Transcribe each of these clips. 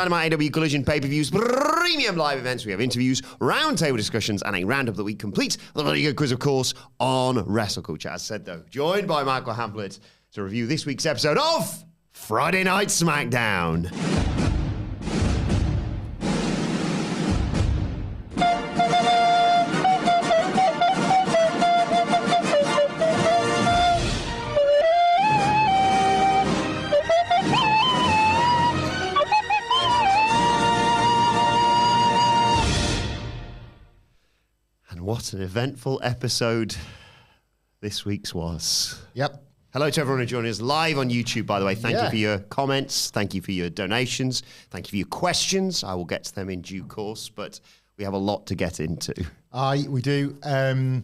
Dynamite, AW Collision, pay-per-views, premium live events. We have interviews, roundtable discussions, and a roundup that we complete. The bloody good quiz, of course, on WrestleCulture. As said, though, joined by Michael Hamflett to review this week's episode of Friday Night SmackDown. What an eventful episode this week's was. Yep. Hello to everyone who joined us live on YouTube, by the way. Thank you for your comments. Thank you for your donations. Thank you for your questions. I will get to them in due course, but we have a lot to get into. We do. I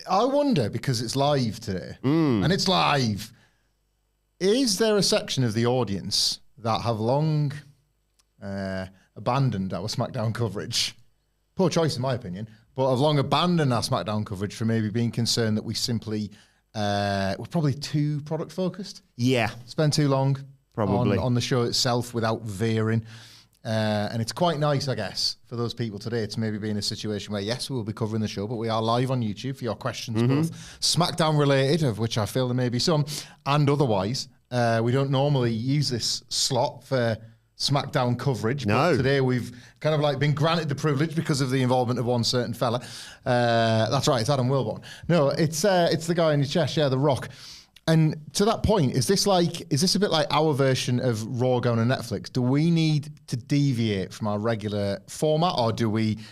wonder, because it's live today, and it's live, is there a section of the audience that have long abandoned our SmackDown coverage? Poor choice, in my opinion, but have long abandoned our SmackDown coverage for maybe being concerned that we simply, we're probably too product focused. Yeah. Spend too long probably on the show itself without veering. And it's quite nice, I guess, for those people today to maybe be in a situation where, yes, we will be covering the show, but we are live on YouTube for your questions, both SmackDown related, of which I feel there may be some, and otherwise. We don't normally use this slot for SmackDown coverage. No. But today we've kind of like been granted the privilege because of the involvement of one certain fella. That's right, it's Adam Wilbourn. No, it's the guy in your chest, The Rock. And to that point, is this a bit like our version of Raw going to Netflix? Do we need to deviate from our regular format, or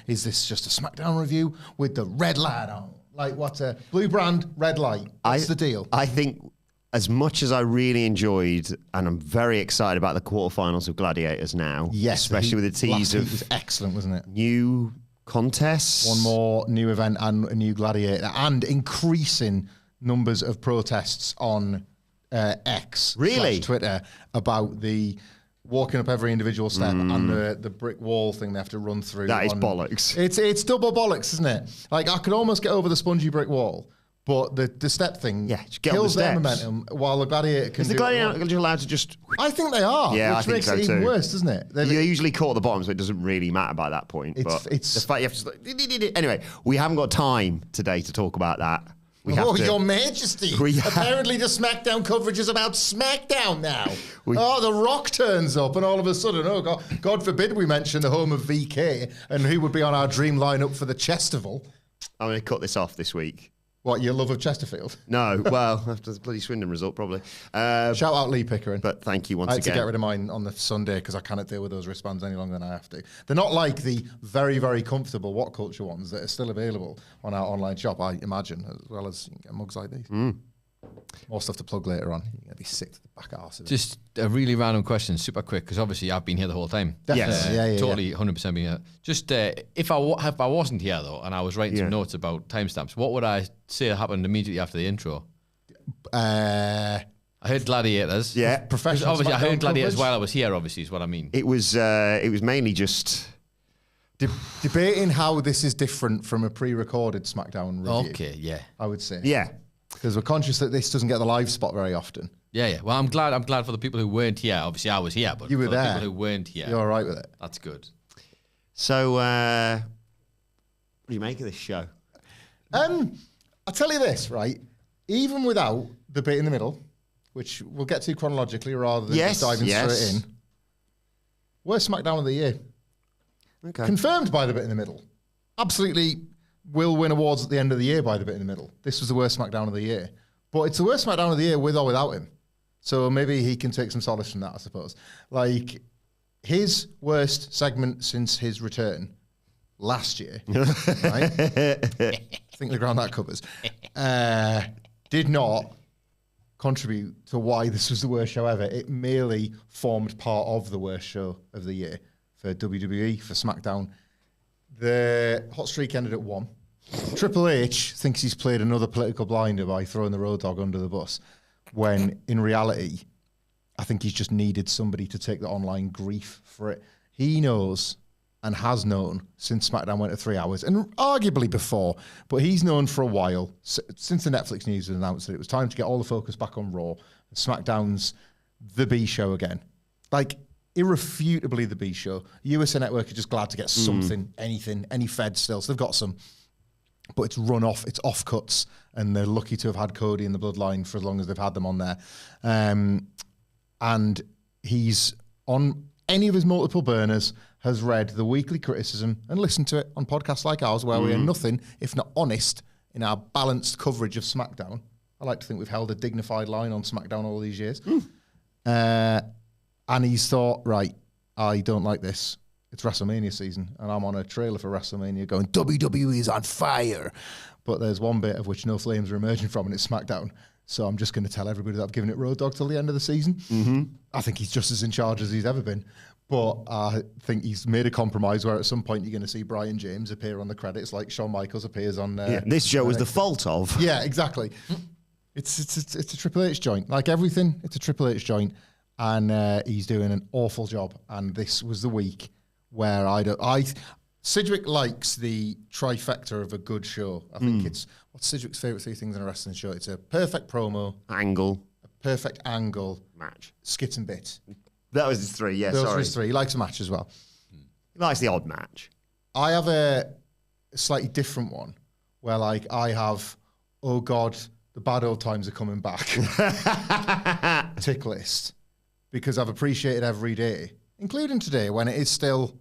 is this just a SmackDown review with the red light on? Like what a blue brand, red light. What's the deal? I think as much as I really enjoyed, and I'm very excited about the quarterfinals of Gladiators now, yes, especially with the tease of, it was excellent, wasn't it? New contests, one more new event and a new Gladiator, and increasing numbers of protests on X, really, Twitter, about the walking up every individual step and the brick wall thing they have to run through. That is bollocks. It's double bollocks, isn't it? Like, I could almost get over the spongy brick wall, but the step thing kills their momentum, while the Gladiator can. Is the Gladiator allowed to just? I think they are, which makes it even worse, doesn't it? You're usually caught at the bottom, so it doesn't really matter by that point. It's the fact you have to. Anyway, we haven't got time today to talk about that. Your Majesty! Apparently the SmackDown coverage is about SmackDown now. The Rock turns up, and all of a sudden, God forbid we mention the home of VK and who would be on our dream lineup for the Chestival. I'm going to cut this off this week. What, your love of Chesterfield? No, well, after the bloody Swindon result, probably. Shout out Lee Pickering. But thank you once again. I had to get rid of mine on the Sunday because I cannot deal with those wristbands any longer than I have to. They're not like the very, very comfortable WhatCulture ones that are still available on our online shop, I imagine, as well as you can get mugs like these. More stuff to plug later on. You're going to be sick to the back arse of it. Just a really random question, super quick, because obviously I've been here the whole time. Yes. Totally, 100% been here. Just if I wasn't here, though, and I was writing some notes about timestamps, what would I say happened immediately after the intro? I heard Gladiators. Yeah. Professional obviously, I heard Gladiators coverage. while I was here, obviously, is what I mean. It was mainly just debating how this is different from a pre-recorded SmackDown review. Okay, yeah. I would say. Yeah. Because we're conscious that this doesn't get the live spot very often. Yeah. Well, I'm glad for the people who weren't here. Obviously, I was here, but you were for there. the people who weren't here, You're all right with it. That's good. So, what do you make of this show? I'll tell you this, right? Even without the bit in the middle, which we'll get to chronologically rather than just diving straight in, worst SmackDown of the year. Okay. Confirmed by the bit in the middle. Absolutely will win awards at the end of the year by the bit in the middle. This was the worst SmackDown of the year. But it's the worst SmackDown of the year with or without him. So maybe he can take some solace from that, I suppose. Like, his worst segment since his return last year, right? I think the ground that covers, did not contribute to why this was the worst show ever. It merely formed part of the worst show of the year for WWE, for SmackDown. The hot streak ended at 1. Triple H thinks he's played another political blinder by throwing the Road Dogg under the bus, when in reality, I think he's just needed somebody to take the online grief for it. He knows and has known since SmackDown went to 3 hours, and arguably before, but he's known for a while, since the Netflix news was announced, that it was time to get all the focus back on Raw. SmackDown's the B show again. Like, irrefutably the B show. USA Network are just glad to get something, anything, any Fed still. So they've got some, but it's run off, it's off cuts, and they're lucky to have had Cody in the bloodline for as long as they've had them on there. And he's on any of his multiple burners, has read the weekly criticism and listened to it on podcasts like ours, where we are nothing if not honest in our balanced coverage of SmackDown. I like to think we've held a dignified line on SmackDown all these years. And he's thought, right, I don't like this. It's WrestleMania season, and I'm on a trailer for WrestleMania going, WWE is on fire. But there's one bit of which no flames are emerging from, and it's SmackDown. So I'm just going to tell everybody that I've given it Road Dogg till the end of the season. I think he's just as in charge as he's ever been. But I think he's made a compromise where at some point you're going to see Brian James appear on the credits like Shawn Michaels appears on... this show was the fault of. Yeah, exactly. It's a Triple H joint. Like everything, it's a Triple H joint. And he's doing an awful job. And this was the week where Sidgwick likes the trifecta of a good show. I think it's, what's Sidgwick's favourite 3 things in a wrestling show? It's a perfect promo. Angle. A perfect angle. Match. Skits and bits. That was his 3, yeah, Those are his 3. He likes a match as well. He likes the odd match. I have a slightly different one where like I have, oh God, the bad old times are coming back. Tick list. Because I've appreciated every day, including today when it is still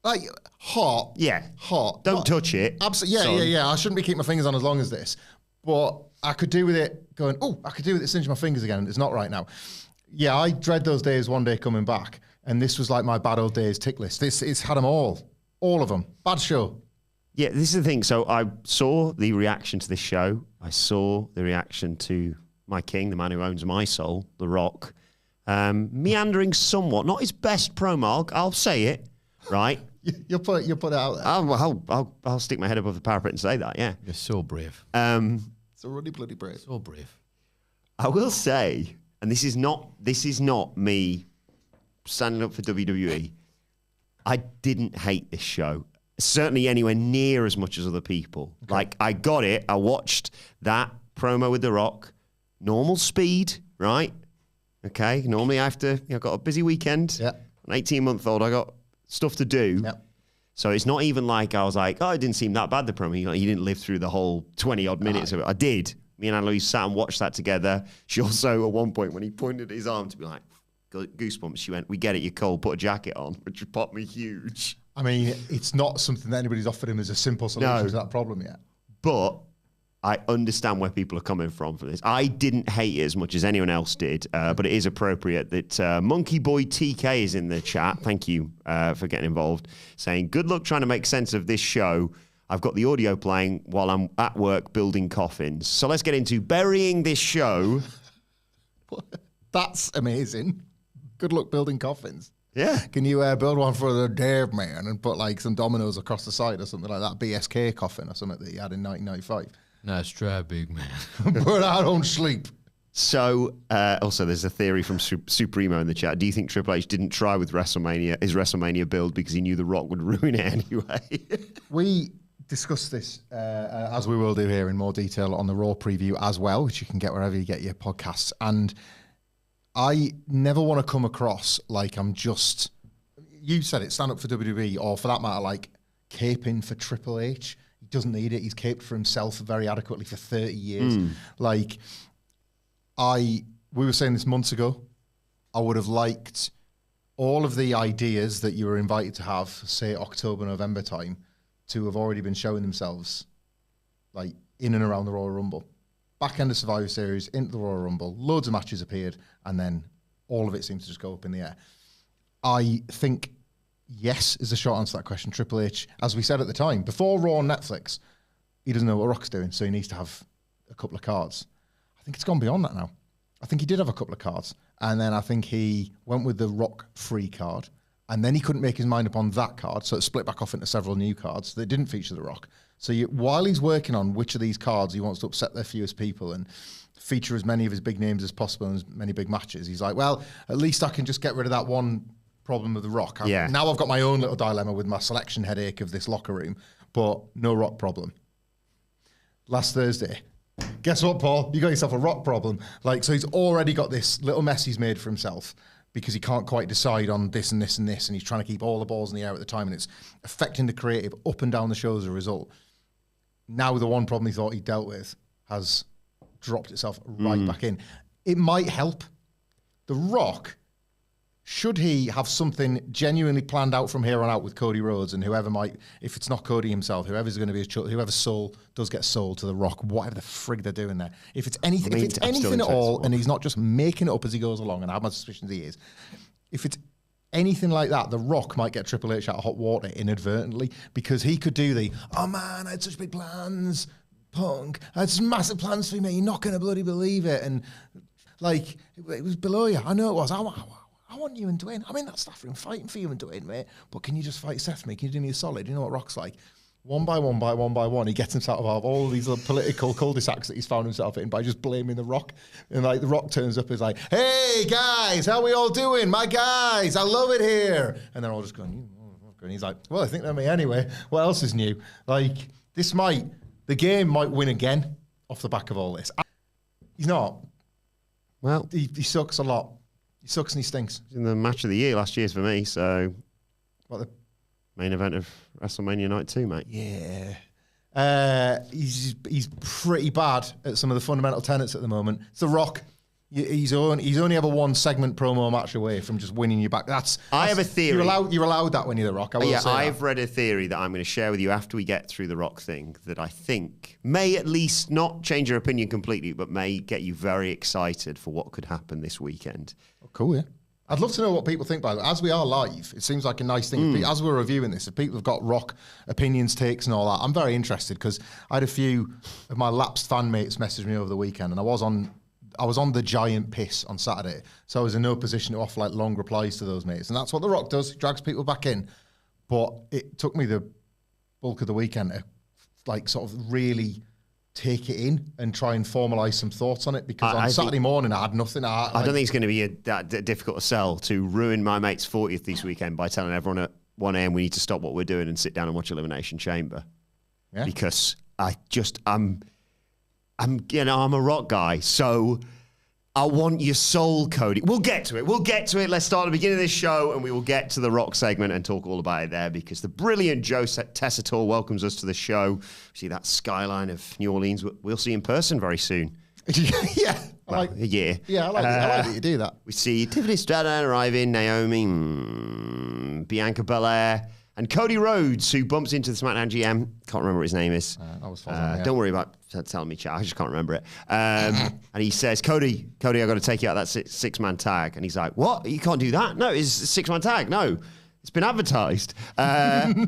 like hot. Yeah. Hot. Don't touch it. Absolutely. Yeah. I shouldn't be keeping my fingers on as long as this. But I could do with it going, I could do with it singeing my fingers again. It's not right now. Yeah, I dread those days one day coming back. And this was like my bad old days tick list. It's had them all of them. Bad show. Yeah, this is the thing. So I saw the reaction to this show. I saw the reaction to my king, the man who owns my soul, The Rock. Meandering somewhat, not his best promo. I'll say it, right? You'll put it out there. I'll stick my head above the parapet and say that. Yeah, you're so brave. So really bloody brave. So brave. I will say, and this is not me standing up for WWE. I didn't hate this show. Certainly anywhere near as much as other people. Okay. Like I got it. I watched that promo with The Rock, normal speed, right? Okay, normally I've got a busy weekend. Yeah. An 18-month-old, I got stuff to do. Yeah. So it's not even like I was like, it didn't seem that bad, the promo. He didn't live through the whole 20-odd minutes of it. I did. Me and Annalise sat and watched that together. She also, at one point, when he pointed his arm to be like, goosebumps, she went, we get it, you're cold, put a jacket on, which popped me huge. I mean, it's not something that anybody's offered him as a simple solution to that problem yet. But I understand where people are coming from for this. I didn't hate it as much as anyone else did, but it is appropriate that Monkey Boy TK is in the chat. Thank you for getting involved. Saying, good luck trying to make sense of this show. I've got the audio playing while I'm at work building coffins. So let's get into burying this show. That's amazing. Good luck building coffins. Yeah. Can you build one for the dead man and put like some dominoes across the side or something like that? BSK coffin or something that he had in 1995. Nice try, big man. But I don't sleep. So, also, there's a theory from Supremo in the chat. Do you think Triple H didn't try with his WrestleMania build because he knew The Rock would ruin it anyway? We discussed this, as we will do here in more detail on the Raw preview as well, which you can get wherever you get your podcasts. And I never want to come across like I'm just, you said it, stand up for WWE, or for that matter, like caping for Triple H. He doesn't need it. He's caped for himself very adequately for 30 years. Like, we were saying this months ago, I would have liked all of the ideas that you were invited to have, say October, November time, to have already been showing themselves like in and around the Royal Rumble. Back end of Survivor Series, into the Royal Rumble, loads of matches appeared, and then all of it seems to just go up in the air. I think yes is the short answer to that question. Triple H, as we said at the time, before Raw on Netflix, he doesn't know what Rock's doing, so he needs to have a couple of cards. I think it's gone beyond that now. I think he did have a couple of cards, and then I think he went with the Rock free card, and then he couldn't make his mind up on that card, so it split back off into several new cards that didn't feature the Rock. So while he's working on which of these cards he wants to upset their fewest people and feature as many of his big names as possible in as many big matches, he's like, well, at least I can just get rid of that one problem with the Rock. Now I've got my own little dilemma with my selection headache of this locker room, but no Rock problem. Last Thursday, guess what, Paul? You got yourself a Rock problem. Like, so he's already got this little mess he's made for himself because he can't quite decide on this and this and this, and he's trying to keep all the balls in the air at the time, and it's affecting the creative up and down the show as a result. Now the one problem he thought he dealt with has dropped itself right back in. It might help. The Rock, should he have something genuinely planned out from here on out with Cody Rhodes and whoever might, if it's not Cody himself, whoever's going to be his whoever's soul does get sold to The Rock, whatever the frig they're doing there. If it's anything, at all, and he's not just making it up as he goes along, and I have my suspicions he is, if it's anything like that, The Rock might get Triple H out of hot water inadvertently, because he could do oh man, I had such big plans, Punk, I had some massive plans for me, you're not going to bloody believe it, and like, it was below you, I know it was, I want you and Dwayne. I'm in that staff room fighting for you and Dwayne, mate. But can you just fight Seth, mate? Can you do me a solid? You know what Rock's like? One by one, he gets himself out of all these little political cul-de-sacs that he's found himself in by just blaming The Rock. And like The Rock turns up and is like, hey, guys, how we all doing? My guys, I love it here. And they're all just going, and he's like, well, I think they're me anyway. What else is new? Like, the game might win again off the back of all this. He's not. Well, he sucks a lot. He sucks and he stinks. In the match of the year last year's for me, so what the main event of WrestleMania Night 2, mate. Yeah. He's pretty bad at some of the fundamental tenets at the moment. It's The Rock. He's only ever one segment promo match away from just winning you back. I have a theory. You're allowed that when you're The Rock. I've read a theory that I'm going to share with you after we get through the Rock thing that I think may at least not change your opinion completely, but may get you very excited for what could happen this weekend. Oh, cool, yeah. I'd love to know what people think, by the way. As we are live, it seems like a nice thing. As we're reviewing this, if people have got Rock opinions, takes and all that, I'm very interested, because I had a few of my lapsed fan mates message me over the weekend, and I was on the giant piss on Saturday, so I was in no position to offer like long replies to those mates. And that's what The Rock does. He drags people back in. But it took me the bulk of the weekend to like sort of really take it in and try and formalise some thoughts on it, because on Saturday morning I had nothing. I don't think it's going to be that difficult to sell to ruin my mate's 40th this weekend by telling everyone at 1 a.m. we need to stop what we're doing and sit down and watch Elimination Chamber. Yeah. Because I'm a Rock guy, so I want your soul, Cody. We'll get to it. Let's start at the beginning of this show, and we will get to the Rock segment and talk all about it there, because the brilliant Joe Tessitore welcomes us to the show. See that skyline of New Orleans. We'll see in person very soon. Yeah. A year. Yeah, I like that you do that. We see Tiffany Stratton arriving, Naomi, Bianca Belair, and Cody Rhodes, who bumps into the SmackDown GM. Can't remember what his name is. Don't worry about telling me, chat. I just can't remember it. And he says, Cody, I got to take you out of that six-man tag. And he's like, what? You can't do that? No, it's a six-man tag. No, it's been advertised. Who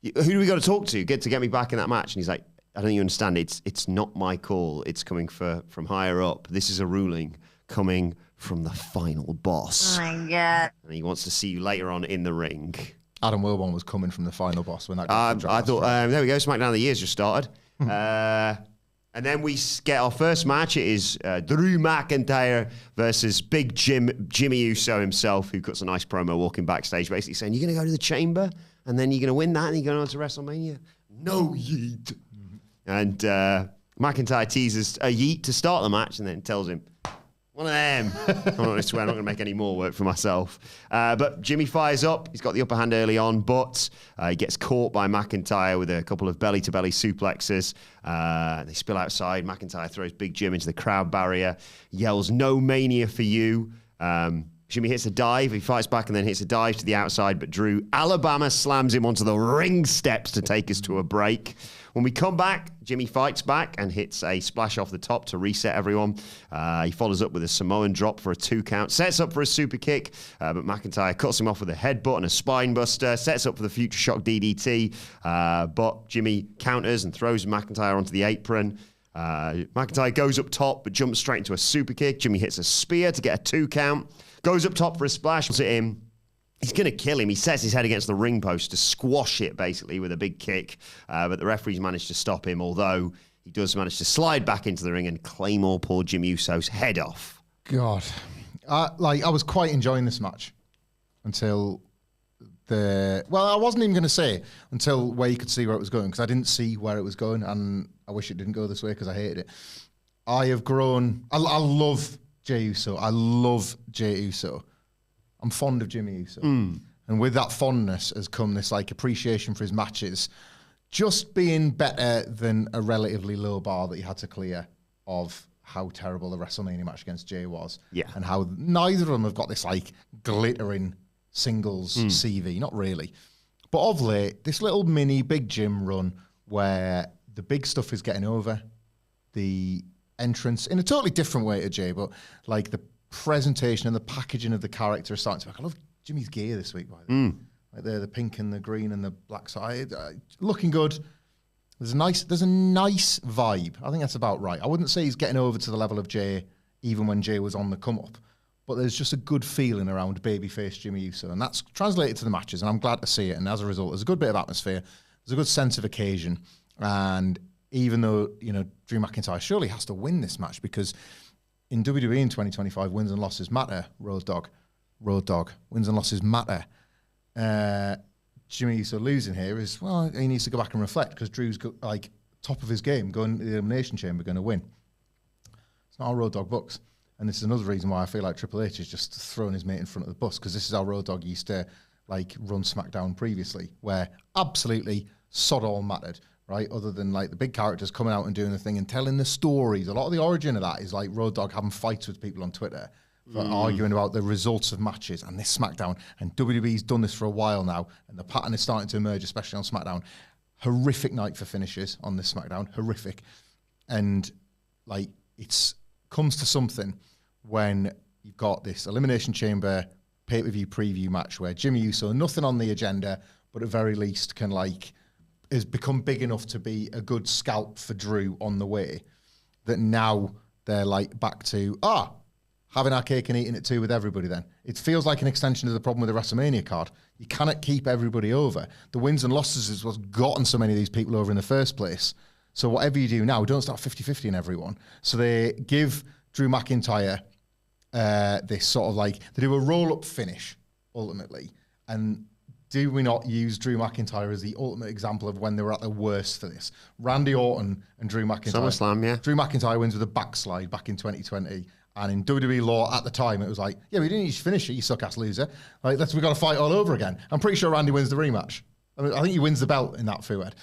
do we got to talk to get me back in that match? And he's like, I don't even understand. It's not my call. It's coming from higher up. This is a ruling coming from the final boss. Oh, my God. And he wants to see you later on in the ring. Adam Wilbourn was coming from the final boss when that. I thought, there we go. SmackDown of the Year's just started, and then we get our first match. It is Drew McIntyre versus Big Jimmy Uso himself, who cuts a nice promo walking backstage, basically saying, "You're going to go to the Chamber, and then you're going to win that, and you're going on to WrestleMania." No yeet. And McIntyre teases a yeet to start the match, and then tells him, one of them. I'm not going to make any more work for myself. But Jimmy fires up. He's got the upper hand early on, but he gets caught by McIntyre with a couple of belly-to-belly suplexes. They spill outside. McIntyre throws Big Jim into the crowd barrier, yells, "No mania for you." Jimmy hits a dive. He fights back and then hits a dive to the outside, but Drew Alabama slams him onto the ring steps to take us to a break. When we come back, Jimmy fights back and hits a splash off the top to reset everyone. He follows up with a Samoan drop for a 2 count, sets up for a super kick, but McIntyre cuts him off with a headbutt and a spine buster, sets up for the Future Shock DDT, but Jimmy counters and throws McIntyre onto the apron. McIntyre goes up top but jumps straight into a super kick. Jimmy hits a spear to get a 2 count, goes up top for a splash, puts it in. He's going to kill him. He sets his head against the ring post to squash it, basically, with a big kick. But the referees managed to stop him, although he does manage to slide back into the ring and Claymore poor Jimmy Uso's head off. God. I was quite enjoying this match until I wasn't even going to say until where you could see where it was going, because I didn't see where it was going, and I wish it didn't go this way because I hated it. I have grown. I love Jey Uso. I love Jey Uso. I'm fond of Jimmy Uso. And with that fondness has come this like appreciation for his matches just being better than a relatively low bar that he had to clear of how terrible the WrestleMania match against Jay was. Yeah. And how neither of them have got this like glittering singles CV, not really. But of late, this little mini Big Jim run where the big stuff is getting over, the entrance in a totally different way to Jay, but like the presentation and the packaging of the character is starting to work. I love Jimmy's gear this week, by the way. Like the pink and the green and the black side, looking good. There's a nice vibe. I think that's about right. I wouldn't say he's getting over to the level of Jay, even when Jay was on the come up. But there's just a good feeling around babyface Jimmy Uso, and that's translated to the matches, and I'm glad to see it. And as a result, there's a good bit of atmosphere. There's a good sense of occasion. And even though, Drew McIntyre surely has to win this match, because in WWE in 2025, wins and losses matter, Road Dogg. Wins and losses matter. Jimmy Uso losing here is, well, he needs to go back and reflect, because Drew's like top of his game, going to the Elimination Chamber, going to win. It's not how Road Dogg books. And this is another reason why I feel like Triple H is just throwing his mate in front of the bus, because this is how Road Dogg used to like run SmackDown previously, where absolutely sod all mattered, right? Other than like the big characters coming out and doing the thing and telling the stories. A lot of the origin of that is like Road Dogg having fights with people on Twitter for arguing about the results of matches and this SmackDown. And WWE's done this for a while now, and the pattern is starting to emerge, especially on SmackDown. Horrific night for finishes on this SmackDown, horrific. And like it's comes to something when you've got this Elimination Chamber pay-per-view preview match where Jimmy Uso, nothing on the agenda, but at very least can like, has become big enough to be a good scalp for Drew on the way, that now they're like back to, having our cake and eating it too with everybody then. It feels like an extension of the problem with the WrestleMania card. You cannot keep everybody over. The wins and losses is what's gotten so many of these people over in the first place. So whatever you do now, don't start 50-50 in everyone. So they give Drew McIntyre this sort of like, they do a roll-up finish, ultimately. And do we not use Drew McIntyre as the ultimate example of when they were at their worst for this? Randy Orton and Drew McIntyre. SummerSlam, yeah. Drew McIntyre wins with a backslide back in 2020. And in WWE law at the time, it was like, yeah, we didn't need to finish it, you suck-ass loser. Like, we got to fight all over again. I'm pretty sure Randy wins the rematch. I mean, I think he wins the belt in that feud.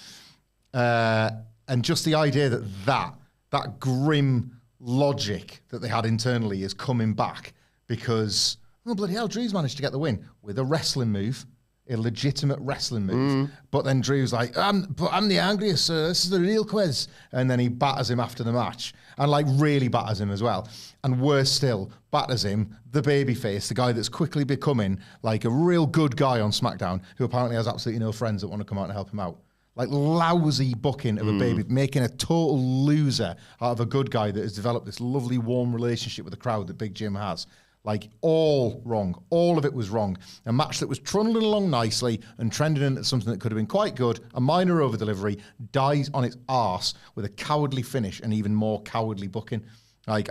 And just the idea that grim logic that they had internally is coming back because, oh, bloody hell, Drew's managed to get the win with a wrestling move, a legitimate wrestling move. But then Drew's like, I'm the angriest, so this is the real quiz. And then he batters him after the match, and like really batters him as well. And worse still, batters him, the babyface, the guy that's quickly becoming like a real good guy on SmackDown, who apparently has absolutely no friends that want to come out and help him out. Like lousy booking of a baby, making a total loser out of a good guy that has developed this lovely, warm relationship with the crowd that Big Jim has. Like all wrong. All of it was wrong. A match that was trundling along nicely and trending into something that could have been quite good, a minor over-delivery, dies on its arse with a cowardly finish and even more cowardly booking. Like,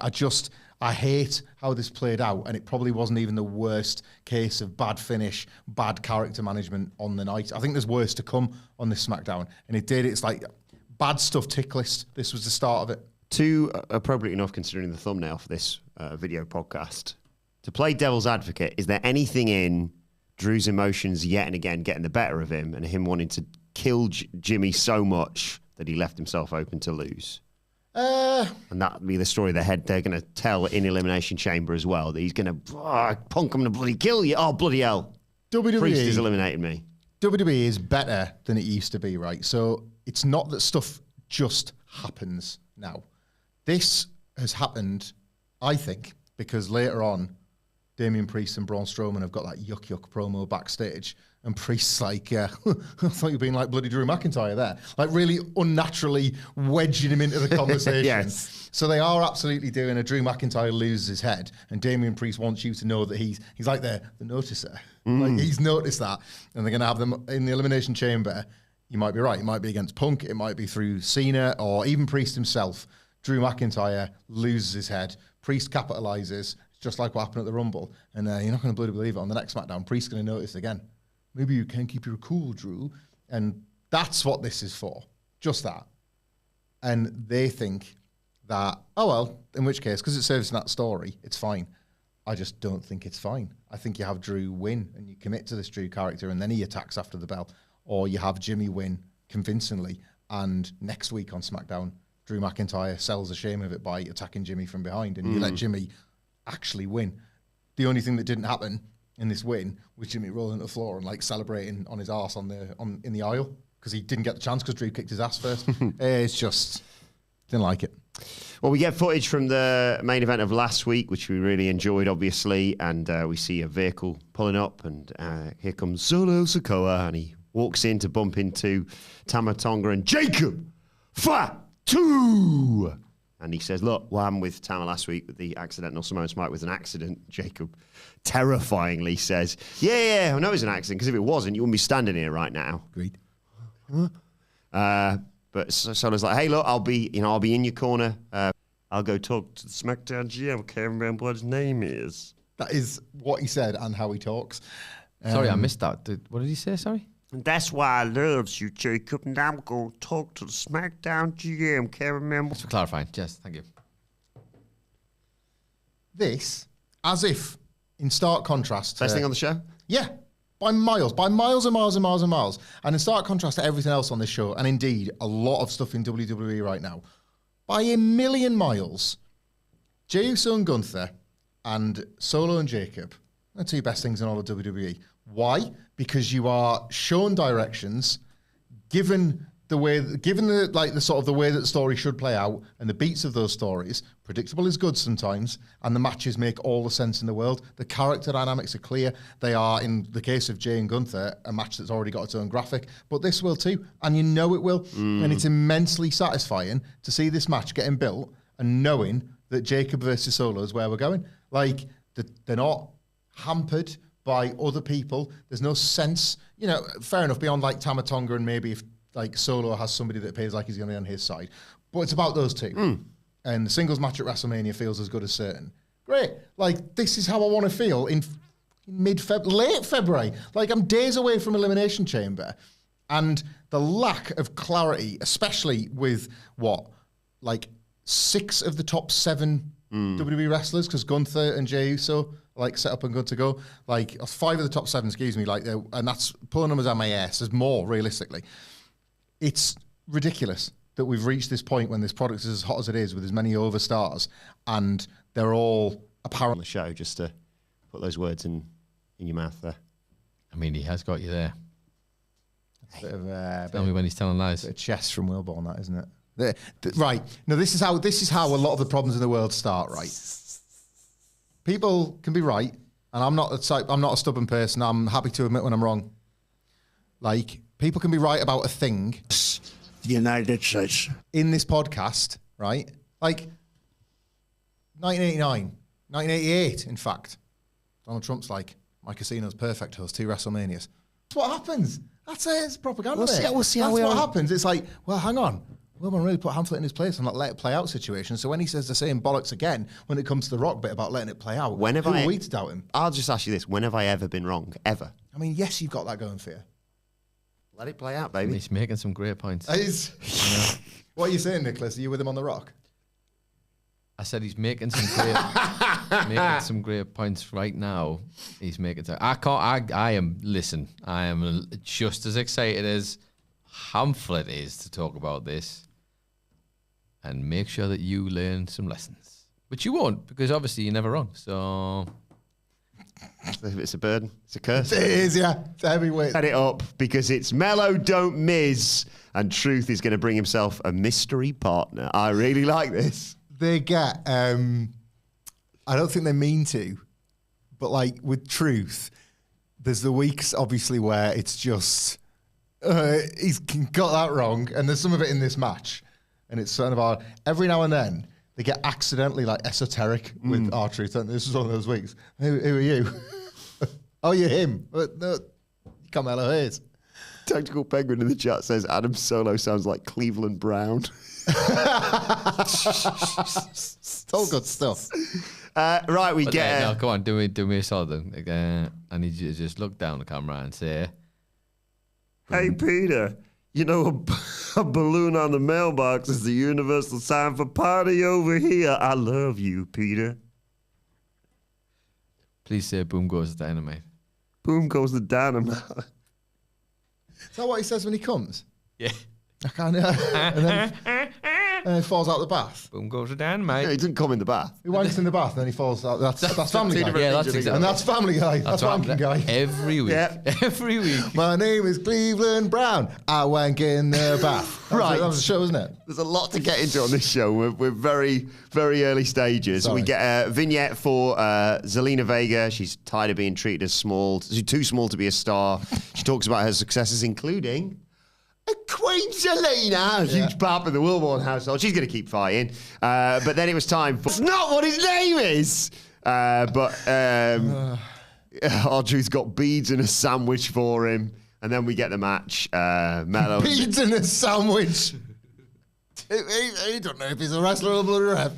I hate how this played out, and it probably wasn't even the worst case of bad finish, bad character management on the night. I think there's worse to come on this SmackDown, and it did. It's like bad stuff tick list. This was the start of it. Too appropriate enough considering the thumbnail for this video podcast. To play devil's advocate, is there anything in Drew's emotions yet and again getting the better of him and him wanting to kill Jimmy so much that he left himself open to lose? And that would be the story they're going to tell in Elimination Chamber as well, that he's going to punk him to bloody kill you. Oh, bloody hell. WWE, Priest has eliminated me. WWE is better than it used to be, right? So it's not that stuff just happens now. This has happened, I think, because later on, Damian Priest and Braun Strowman have got that yuck promo backstage. And Priest's like, I thought you were being like bloody Drew McIntyre there. Like really unnaturally wedging him into the conversation. Yes. So they are absolutely doing a Drew McIntyre loses his head. And Damian Priest wants you to know that he's like the noticer. Like he's noticed that. And they're going to have them in the Elimination Chamber. You might be right. It might be against Punk. It might be through Cena or even Priest himself. Drew McIntyre loses his head. Priest capitalizes, just like what happened at the Rumble. And you're not going to bloody believe it. On the next SmackDown, Priest's going to notice again. Maybe you can't keep your cool, Drew. And that's what this is for. Just that. And they think that, oh, well, in which case, because it serves in that story, it's fine. I just don't think it's fine. I think you have Drew win and you commit to this Drew character and then he attacks after the bell. Or you have Jimmy win convincingly and next week on SmackDown, Drew McIntyre sells the shame of it by attacking Jimmy from behind and you let Jimmy actually win. The only thing that didn't happen in this win was Jimmy rolling to the floor and like celebrating on his arse in the aisle because he didn't get the chance because Drew kicked his ass first. It's just, didn't like it. Well, we get footage from the main event of last week, which we really enjoyed, obviously, and we see a vehicle pulling up, and here comes Solo Sikoa, and he walks in to bump into Tama, Tonga, and Jacob Fatu. And he says, look, what happened with Tama last week with the accidental Samoan Smite was an accident. Jacob terrifyingly says, yeah, I know it was an accident, because if it wasn't, you wouldn't be standing here right now. Agreed. But Solo's like, hey, look, I'll be in your corner. I'll go talk to the SmackDown GM. I can't remember what his name is. That is what he said and how he talks. Sorry, I missed that. What did he say? Sorry. And that's why I loves you, Jacob. And I'm going to talk to the SmackDown GM. Can't remember. Thanks for clarifying. Yes, thank you. This, as if in stark contrast. Best thing on the show? Yeah. By miles and miles and miles and miles. And in stark contrast to everything else on this show, and indeed a lot of stuff in WWE right now, by a million miles, Jey Uso and Gunther and Solo and Jacob are the two best things in all of WWE. Why? Because you are shown directions, given the way that the story should play out, and the beats of those stories. Predictable is good sometimes, and the matches make all the sense in the world. The character dynamics are clear. They are, in the case of Jey and Gunther, a match that's already got its own graphic, but this will too, and you know it will. And it's immensely satisfying to see this match getting built and knowing that Jacob versus Solo is where we're going. Like, they're not hampered by other people. There's no sense, fair enough, beyond like Tama Tonga and maybe if like Solo has somebody that appears like he's going to be on his side. But it's about those two. And the singles match at WrestleMania feels as good as certain. Great. Like, this is how I want to feel in late February. Like, I'm days away from Elimination Chamber. And the lack of clarity, especially with like 6 of the top 7 WWE wrestlers, because Gunther and Jey Uso like set up and good to go. Like 5 of the top 7, and that's pulling them as MAS. There's more, realistically. It's ridiculous that we've reached this point when this product is as hot as it is with as many overstars and they're all apparently on the show, just to put those words in your mouth there. I mean, he has got you there. That's a bit of Tell me when he's telling lies. Bit of chess from Wilbourn, that, isn't it? Right. No, this is how a lot of the problems in the world start, right? People can be right, and I'm not a stubborn person. I'm happy to admit when I'm wrong. Like, people can be right about a thing. The United States. In this podcast, right? Like, 1989, 1988, in fact. Donald Trump's like, my casino's perfect, host 2 WrestleManias. That's what happens. That's it. It's propaganda. We'll see how That's what happens. It's like, well, hang on. Wilbourn really put Hamflett in his place and not let it play out situation. So when he says the same bollocks again, when it comes to the Rock bit about letting it play out, who are we to doubt him? I'll just ask you this. When have I ever been wrong? Ever? I mean, yes, you've got that going for you. Let it play out, baby. He's making some great points. What are you saying, Nicholas? Are you with him on the Rock? I said he's making some great points right now. He's making. I am just as excited as Hamflett is to talk about this and make sure that you learn some lessons, which you won't, because obviously you're never wrong. So it's a burden. It's a curse. It is, yeah. It's a heavy weight. Set it up because it's Mello Don't Miz, and Truth is going to bring himself a mystery partner. I really like this. They get, I don't think they mean to, but like with Truth, there's the weeks obviously where it's just, he's got that wrong, and there's some of it in this match, and it's sort of about every now and then they get accidentally like esoteric with R-Truth. This is one of those weeks. Who are you? Oh, you're him. No, Carmelo Hayes. Tactical Penguin in the chat says Adam Solo sounds like Cleveland Brown. It's all good stuff. Right, we get. No, go on, do me a solid then. I need you to just look down the camera and say, Hey, Peter, you know, a balloon on the mailbox is the universal sign for party over here. I love you, Peter. Please say boom goes the dynamite. Boom goes the dynamite. Is that what he says when he comes? Yeah. I can't. And then he falls out the bath. Boom goes the Yeah, dynamite. he doesn't come in the bath. He wanks in the bath and then he falls out. That's Family Guy. Yeah, that's exactly. And that's Family Guy. That's Wanking Guy. Every week. Yeah. Every week. My name is Cleveland Brown. I wank in the bath. Right. That was the show, wasn't it? There's a lot to get into on this show. We're very, very early stages. Sorry. We get a vignette for Zelina Vega. She's tired of being treated as small. She's too small to be a star. She talks about her successes, including Queen Zelina, a huge pop in the Wilbourn household. She's going to keep fighting. But then it was time for... It's not what his name is! R-Truth's got beads and a sandwich for him. And then we get the match. Melo... Beads in a sandwich. He don't know if he's a wrestler or a bloody ref.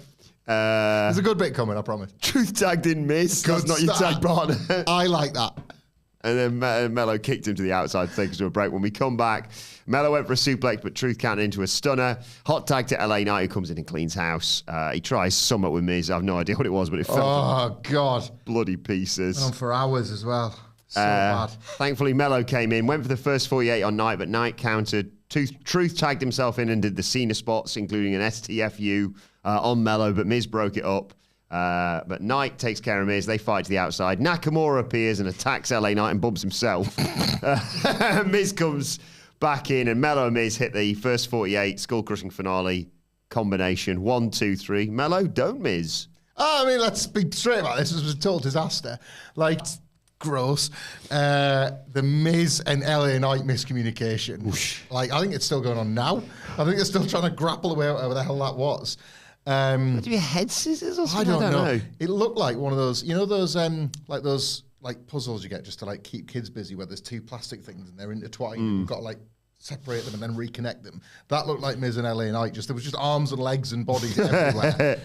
There's a good bit coming, I promise. Truth tagged in Miz. That's not your tag partner. I like that. And then Melo kicked him to the outside to take us to a break. When we come back, Melo went for a suplex, but Truth counted into a stunner. Hot tag to LA Knight, who comes in and cleans house. He tries summit with Miz. I have no idea what it was, but it fell Oh, God. bloody pieces. Went on for hours as well. So bad. Thankfully, Melo came in, went for the first 48 on Knight, but Knight countered. Truth tagged himself in and did the Cena spots, including an STFU on Melo, but Miz broke it up. But Knight takes care of Miz. They fight to the outside. Nakamura appears and attacks LA Knight and bumps himself. Miz comes back in, and Melo and Miz hit the first 48 skull-crushing finale combination. 1, 2, 3. Melo, don't Miz. Oh, I mean, let's be straight about this. This was a total disaster. Like, gross. The Miz and LA Knight miscommunication. Like, I think it's still going on now. I think they're still trying to grapple away whatever the hell that was. Do you head scissors or I something? don't know. It looked like one of those, you know, those puzzles you get just to like keep kids busy, where there's two plastic things and they're intertwined. And you've got to like separate them and then reconnect them. That looked like Miz and LA Knight. There was just arms and legs and bodies everywhere.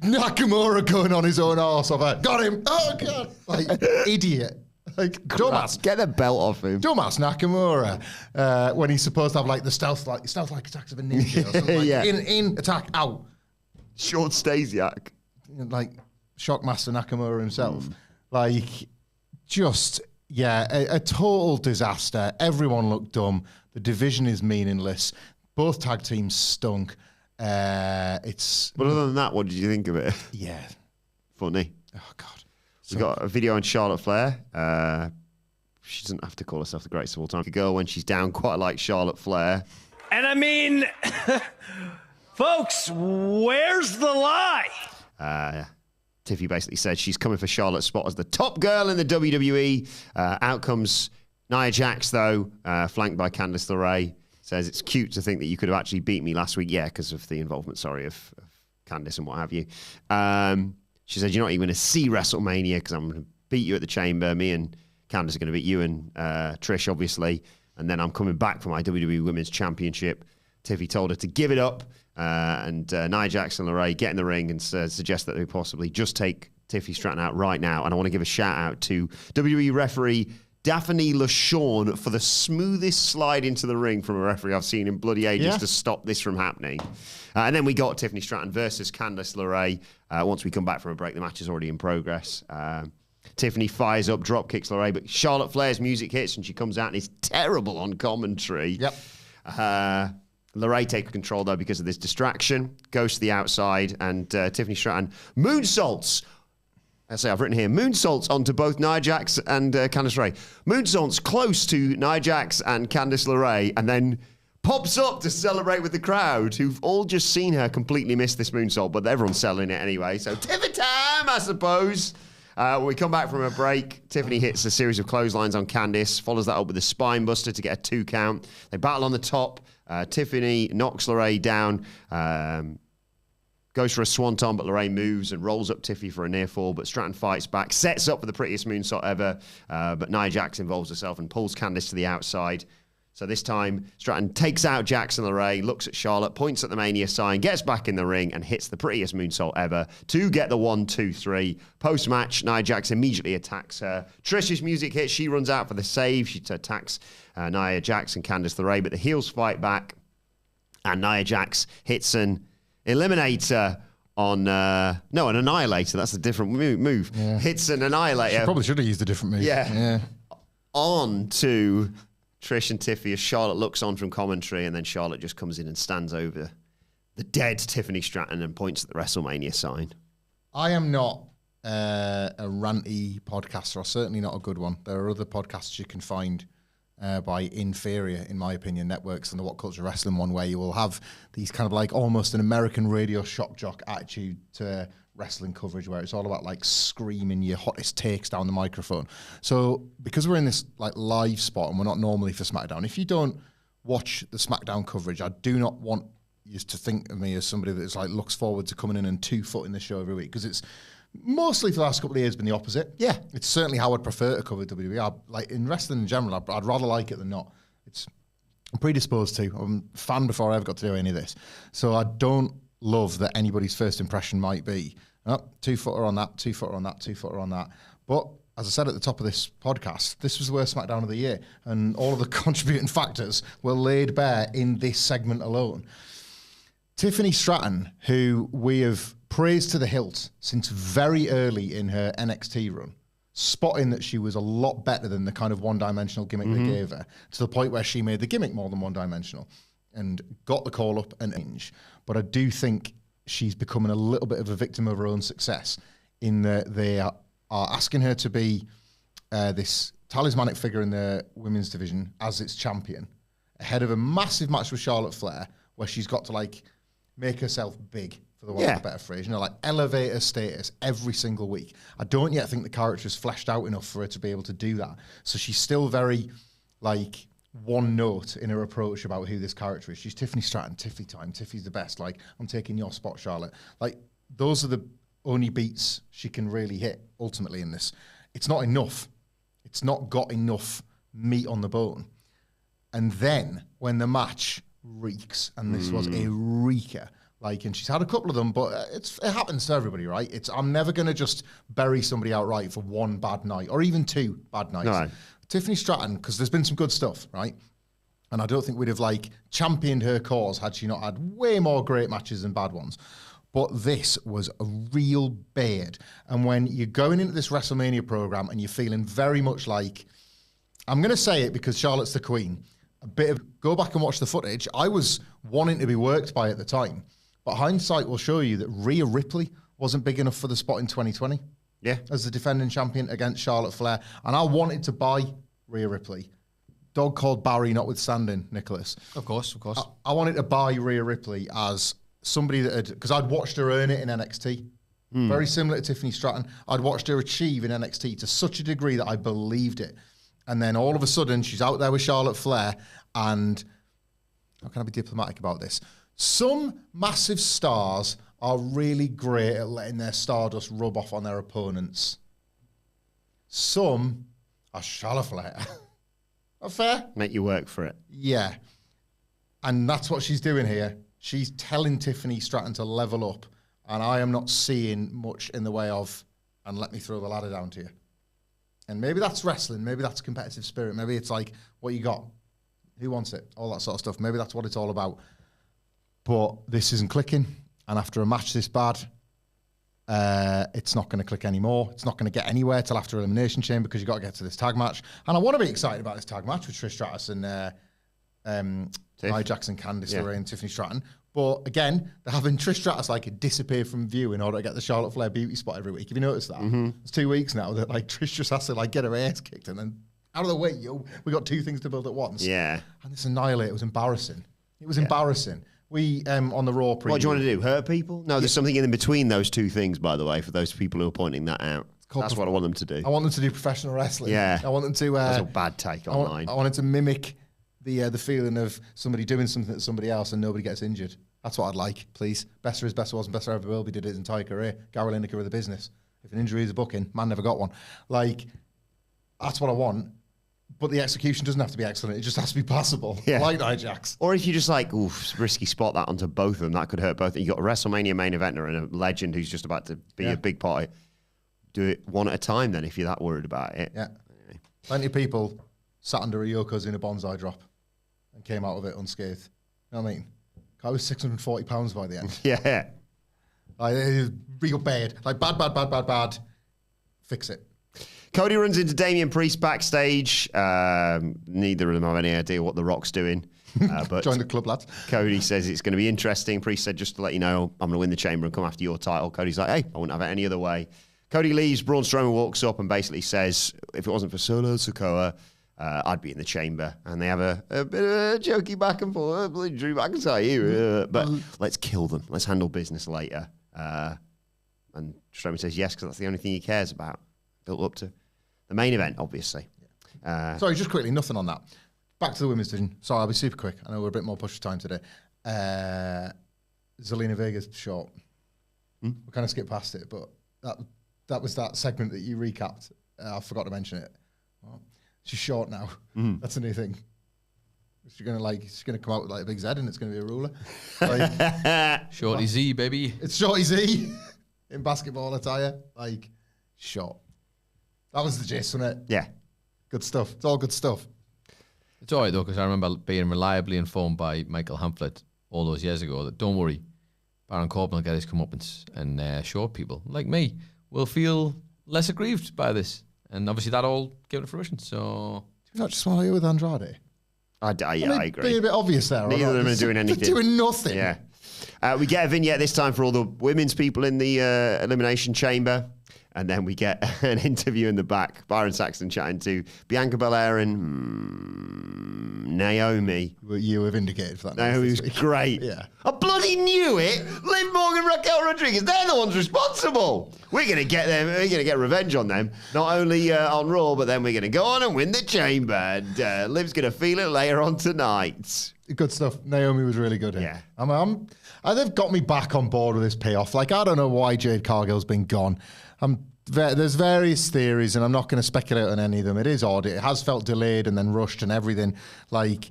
Nakamura going on his own arse. Got him. Oh God! Like idiot. Like dumbass. Get the belt off him. Dumbass Nakamura, when he's supposed to have like the stealth-like attacks of a ninja or something. Like, Yeah. In attack out. Short Stasiak. Like Shockmaster Nakamura himself. Like just a total disaster. Everyone looked dumb. The division is meaningless. Both tag teams stunk. But other than that, what did you think of it? Yeah. Funny. Oh God. We got a video on Charlotte Flair. She doesn't have to call herself the greatest of all time. A girl when she's down, quite like Charlotte Flair. And I mean, folks, where's the lie? Tiffy basically said she's coming for Charlotte's spot as the top girl in the WWE. Out comes Nia Jax, though, flanked by Candice LeRae. Says it's cute to think that you could have actually beat me last week. Yeah, because of the involvement, of Candice and what have you. She said, you're not even going to see WrestleMania because I'm going to beat you at the Chamber. Me and Candice are going to beat you and Trish, obviously. And then I'm coming back for my WWE Women's Championship. Tiffy told her to give it up. And Nia Jax and LeRae get in the ring and suggest that they possibly just take Tiffany Stratton out right now. And I want to give a shout out to WWE referee Daphne LaShawn for the smoothest slide into the ring from a referee I've seen in bloody ages to stop this from happening. And then we got Tiffany Stratton versus Candice LeRae. Once we come back from a break, the match is already in progress. Tiffany fires up, drop kicks LeRae, but Charlotte Flair's music hits and she comes out and is terrible on commentary. Yep. LeRae takes control, though, because of this distraction, goes to the outside, and Tiffany Stratton moonsaults. I've written here, moonsaults onto both Nia Jax and Candice LeRae. Moonsaults close to Nia Jax and Candice LeRae, and then pops up to celebrate with the crowd, who've all just seen her completely miss this moonsault, but everyone's selling it anyway. So Tiffany time, I suppose. When we come back from a break, Tiffany hits a series of clotheslines on Candice, follows that up with a spine buster to get a 2 count. They battle on the top. Tiffany knocks LeRae down, goes for a swanton, but LeRae moves and rolls up Tiffy for a near fall, but Stratton fights back, sets up for the prettiest moonsault ever, but Nia Jax involves herself and pulls Candice to the outside. So this time, Stratton takes out Jax and LeRae, looks at Charlotte, points at the Mania sign, gets back in the ring, and hits the prettiest moonsault ever to get the 1, 2, 3. Post-match, Nia Jax immediately attacks her. Trish's music hits. She runs out for the save. She attacks Nia Jax and Candice LeRae, but the heels fight back, and Nia Jax hits an eliminator on an Annihilator. That's a different move. Yeah. Hits an Annihilator. Probably should have used a different move. Yeah. On to Trish and Tiffy as Charlotte looks on from commentary, and then Charlotte just comes in and stands over the dead Tiffany Stratton and points at the WrestleMania sign. I am not a ranty podcaster, or certainly not a good one. There are other podcasts you can find by inferior, in my opinion, networks than the WhatCulture Wrestling one, where you will have these kind of like almost an American radio shock jock attitude to wrestling coverage, where it's all about like screaming your hottest takes down the microphone. So because we're in this like live spot and we're not normally for SmackDown, if you don't watch the SmackDown coverage, I do not want you to think of me as somebody that is like looks forward to coming in and 2-footing the show every week, because it's mostly for the last couple of years been the opposite. Yeah, it's certainly how I'd prefer to cover WWE. Like in wrestling in general, I'd rather like it than not. I'm predisposed to. I'm a fan before I ever got to do any of this. So I don't love that anybody's first impression might be, 2-footer on that, 2-footer on that, 2-footer on that. But as I said at the top of this podcast, this was the worst SmackDown of the year, and all of the contributing factors were laid bare in this segment alone. Tiffany Stratton, who we have praised to the hilt since very early in her NXT run, spotting that she was a lot better than the kind of one-dimensional gimmick they gave her, to the point where she made the gimmick more than one-dimensional and got the call-up and inch. But I do think she's becoming a little bit of a victim of her own success, in that they are asking her to be this talismanic figure in the women's division as its champion, ahead of a massive match with Charlotte Flair, where she's got to like make herself big, for the want of a better phrase, like elevate her status every single week. I don't yet think the character is fleshed out enough for her to be able to do that. So she's still very like one note in her approach about who this character is. She's Tiffany Stratton, Tiffy time, Tiffy's the best. Like, I'm taking your spot, Charlotte. Like, those are the only beats she can really hit ultimately in this. It's not enough. It's not got enough meat on the bone. And then when the match reeks, and this was a reeker, like, and she's had a couple of them, but it happens to everybody, right? I'm never going to just bury somebody outright for one bad night, or even two bad nights. No. Tiffany Stratton, because there's been some good stuff, right? And I don't think we'd have like championed her cause had she not had way more great matches than bad ones. But this was a real beard. And when you're going into this WrestleMania program and you're feeling very much like, I'm going to say it because Charlotte's the queen, a bit of go back and watch the footage. I was wanting to be worked by at the time, but hindsight will show you that Rhea Ripley wasn't big enough for the spot in 2020. Yeah, as the defending champion against Charlotte Flair. And I wanted to buy Rhea Ripley. Dog called Barry notwithstanding, Nicholas. Of course. I wanted to buy Rhea Ripley as somebody that had, because I'd watched her earn it in NXT. Very similar to Tiffany Stratton. I'd watched her achieve in NXT to such a degree that I believed it. And then all of a sudden, she's out there with Charlotte Flair. And how can I be diplomatic about this? Some massive stars are really great at letting their stardust rub off on their opponents. Some are Charlotte Flair. Not fair? Make you work for it. Yeah. And that's what she's doing here. She's telling Tiffany Stratton to level up, and I am not seeing much in the way of, and let me throw the ladder down to you. And maybe that's wrestling. Maybe that's competitive spirit. Maybe it's like, what you got? Who wants it? All that sort of stuff. Maybe that's what it's all about. But this isn't clicking. And after a match this bad, it's not going to click anymore. It's not going to get anywhere till after Elimination Chamber, because you've got to get to this tag match. And I want to be excited about this tag match with Trish Stratus and Nia Jackson, Candice, LeRae, and Tiffany Stratton. But again, they're having Trish Stratus like disappear from view in order to get the Charlotte Flair beauty spot every week. Have you noticed that? It's 2 weeks now that like Trish just has to like get her ass kicked and then out of the way, yo. We got two things to build at once. Yeah. And this Annihilate was embarrassing. It was embarrassing. We, on the Raw preview... What do you want to do? Hurt people? No, there's something in between those two things, by the way, for those people who are pointing that out. That's what I want them to do. I want them to do professional wrestling. Yeah. I want them to... That's a bad take on mine. I want it to mimic the feeling of somebody doing something to somebody else and nobody gets injured. That's what I'd like, please. Best there is, best there was, and best there ever will be did his entire career. Gary Lineker with the business. If an injury is a booking, man never got one. Like, that's what I want. But the execution doesn't have to be excellent. It just has to be passable. Yeah. Like Ajax. Or if you just like, risky spot that onto both of them, that could hurt both. You got a WrestleMania main eventer and a legend who's just about to be a big party. Do it one at a time then if you're that worried about it. Yeah. Anyway. Plenty of people sat under a Yokozuna bonsai drop and came out of it unscathed. You know what I mean? I was £640 by the end. Yeah. Like, it's real bad. Like, bad. Fix it. Cody runs into Damian Priest backstage. Neither of them have any idea what The Rock's doing. But Join the club, lads. Cody says it's going to be interesting. Priest said, just to let you know, I'm going to win the chamber and come after your title. Cody's like, hey, I wouldn't have it any other way. Cody leaves. Braun Strowman walks up and basically says, if it wasn't for Solo Sikoa, I'd be in the chamber. And they have a bit of a jokey back and forth. Drew McIntyre, but let's kill them. Let's handle business later. And Strowman says yes, because that's the only thing he cares about. Built up to the main event, obviously. Sorry, just quickly, nothing on that. Back to the women's division. Sorry, I'll be super quick. I know we're a bit more push time today. Zelina Vega's short. We kind of skipped past it, but that was that segment that you recapped. I forgot to mention it. Well, she's short now. That's a new thing. She's gonna come out with like a big Z, and it's gonna be a ruler. Like, Shorty Z, baby. it's Shorty Z in basketball attire. Like, short. That was the gist, wasn't it? Yeah. Good stuff. It's all good stuff. It's all right, though, because I remember being reliably informed by Michael Hamflett all those years ago that, don't worry, Baron Corbin will get his comeuppance, and short people like me will feel less aggrieved by this. And obviously that all came to fruition, so... Do you not just want to hear with Andrade? I agree. Being a bit obvious there. Neither of them are doing anything. They're doing nothing. Yeah. We get a vignette this time for all the women's people in the Elimination Chamber. And then we get an interview in the back. Byron Saxton chatting to Bianca Belair and Naomi. You have indicated for that. Naomi was great. Yeah. I bloody knew it. Liv Morgan, Raquel Rodriguez, they're the ones responsible. We're going to get them. We're going to get revenge on them. Not only on Raw, but then we're going to go on and win the chamber. And Liv's going to feel it later on tonight. Good stuff. Naomi was really good here. Yeah. They've got me back on board with this payoff. Like, I don't know why Jade Cargill's been gone. There's various theories, and I'm not going to speculate on any of them. It is odd. It has felt delayed and then rushed and everything. Like,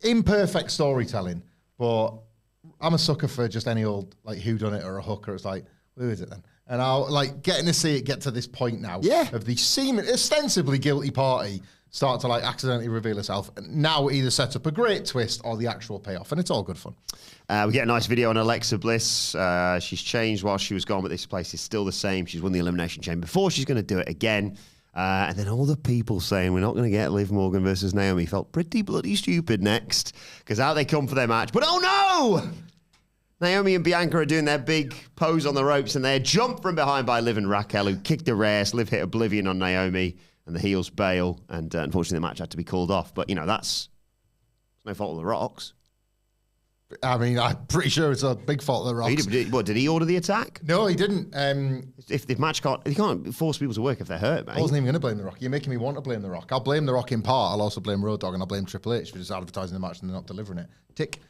imperfect storytelling. But I'm a sucker for just any old, like, whodunit or a hooker. It's like, who is it then? And I'll, like, getting to see it get to this point now of the ostensibly guilty party start to, like, accidentally reveal herself. Now it either sets up a great twist or the actual payoff, and it's all good fun. We get a nice video on Alexa Bliss. She's changed while she was gone, but this place is still the same. She's won the Elimination Chamber before. She's going to do it again. And then all the people saying we're not going to get Liv Morgan versus Naomi felt pretty bloody stupid next, because out they come for their match. But oh no! Naomi and Bianca are doing their big pose on the ropes, and they're jumped from behind by Liv and Raquel, who kicked the ass. Liv hit Oblivion on Naomi, and the heels bail, and unfortunately the match had to be called off. But, you know, that's no fault of the Rock's. I mean, I'm pretty sure it's a big fault of the Rock's. Did he order the attack? No, he didn't. If the match he can't force people to work if they're hurt, mate. I wasn't even going to blame The Rock. You're making me want to blame The Rock. I'll blame The Rock in part. I'll also blame Road Dogg, and I'll blame Triple H for just advertising the match and they're not delivering it. Tick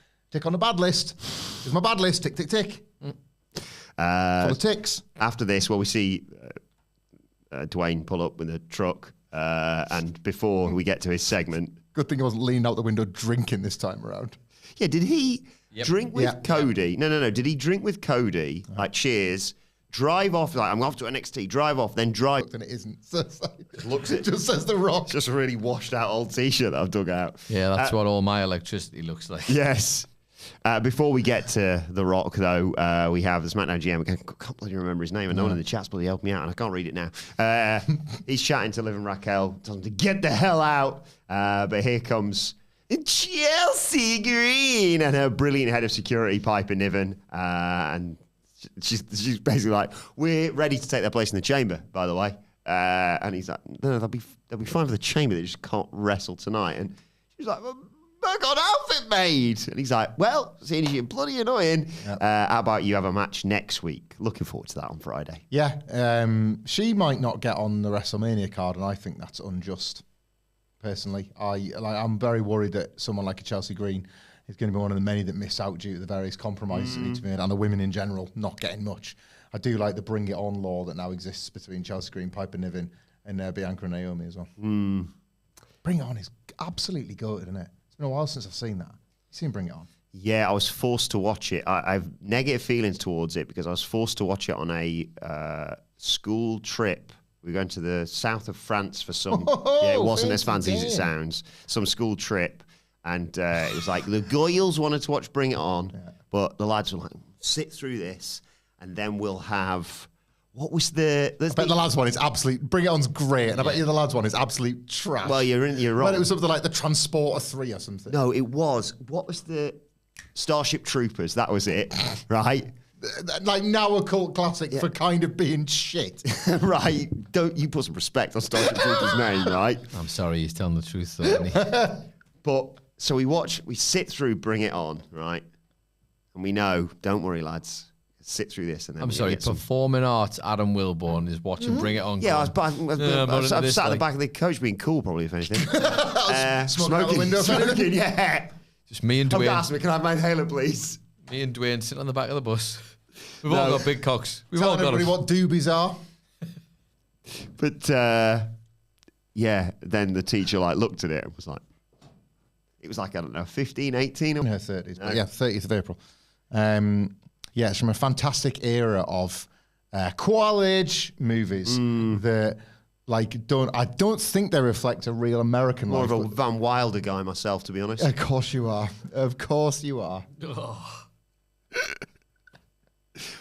on the bad list. Here's my bad list. Tick, tick, tick. Full of ticks. After this, we see Dwayne pull up with a truck, and before we get to his segment... Good thing I wasn't leaning out the window drinking this time around. Yeah, did he drink with Cody? No. Did he drink with Cody, like, cheers, drive off, like, I'm off to NXT, drive off, then drive... And it isn't. So it's like, looks it. Just says The Rock. Just a really washed out old T-shirt that I've dug out. Yeah, that's what all my electricity looks like. Yes. Before we get to The Rock, though, we have the SmackDown GM. I can't bloody remember his name, and no one in the chat's bloody helped me out, and I can't read it now. He's chatting to Liv and Raquel, tells them to get the hell out. But here comes Chelsea Green and her brilliant head of security, Piper Niven. And she's basically like, we're ready to take their place in the chamber, by the way. And he's like, no, they'll be fine for the chamber. They just can't wrestle tonight. And she's like, well, I got an outfit made. And he's like, well, seeing as you're bloody annoying, how about you have a match next week? Looking forward to that on Friday. Yeah, she might not get on the WrestleMania card, and I think that's unjust. Personally, I'm very worried that someone like a Chelsea Green is going to be one of the many that miss out due to the various compromises that need to be made, and the women in general not getting much. I do like the Bring It On law that now exists between Chelsea Green, Piper Niven, and Bianca and Naomi as well. Bring It On is absolutely goated, isn't it? It's been a while since I've seen that. You seen Bring It On? Yeah, I was forced to watch it. I have negative feelings towards it because I was forced to watch it on a school trip. We were going to the south of France for some... it wasn't as fancy as it sounds. Some school trip. And it was like, the girls wanted to watch Bring It On, but the lads were like, sit through this. and then we'll have what was the? I bet the lads one is absolute. Bring It On's great, and I bet you the lads one is absolute trash. Well, you're wrong. But it was something like the Transporter 3 or something. No, it was. What was the Starship Troopers? That was it, right? Like now a cult classic for kind of being shit. Right. Don't you put some respect on Starship Troopers' name, right? I'm sorry, he's telling the truth, though, isn't he? But so we sit through Bring It On, right? And we know, don't worry, lads. Sit through this, and then I'm sorry. Performing arts. Adam Wilbourn is watching Bring It On. Yeah, I was sat at the like, back of the coach, being cool, probably if anything. Smoking out the window. smoking, yeah. just me and Oh, Dwayne. ask me, can I have my inhaler, please? Me and Dwayne sitting on the back of the bus. We've all got big cocks. We've all Telling got everybody them. what doobies are. But yeah, then the teacher looked at it and was like, it was like, I don't know, 15, 18. In her 30s. But yeah, 30th of April. Yeah, it's from a fantastic era of qual-age movies that I don't think they reflect a real American More life. of a Van Wilder guy myself, to be honest. Of course you are. Of course you are.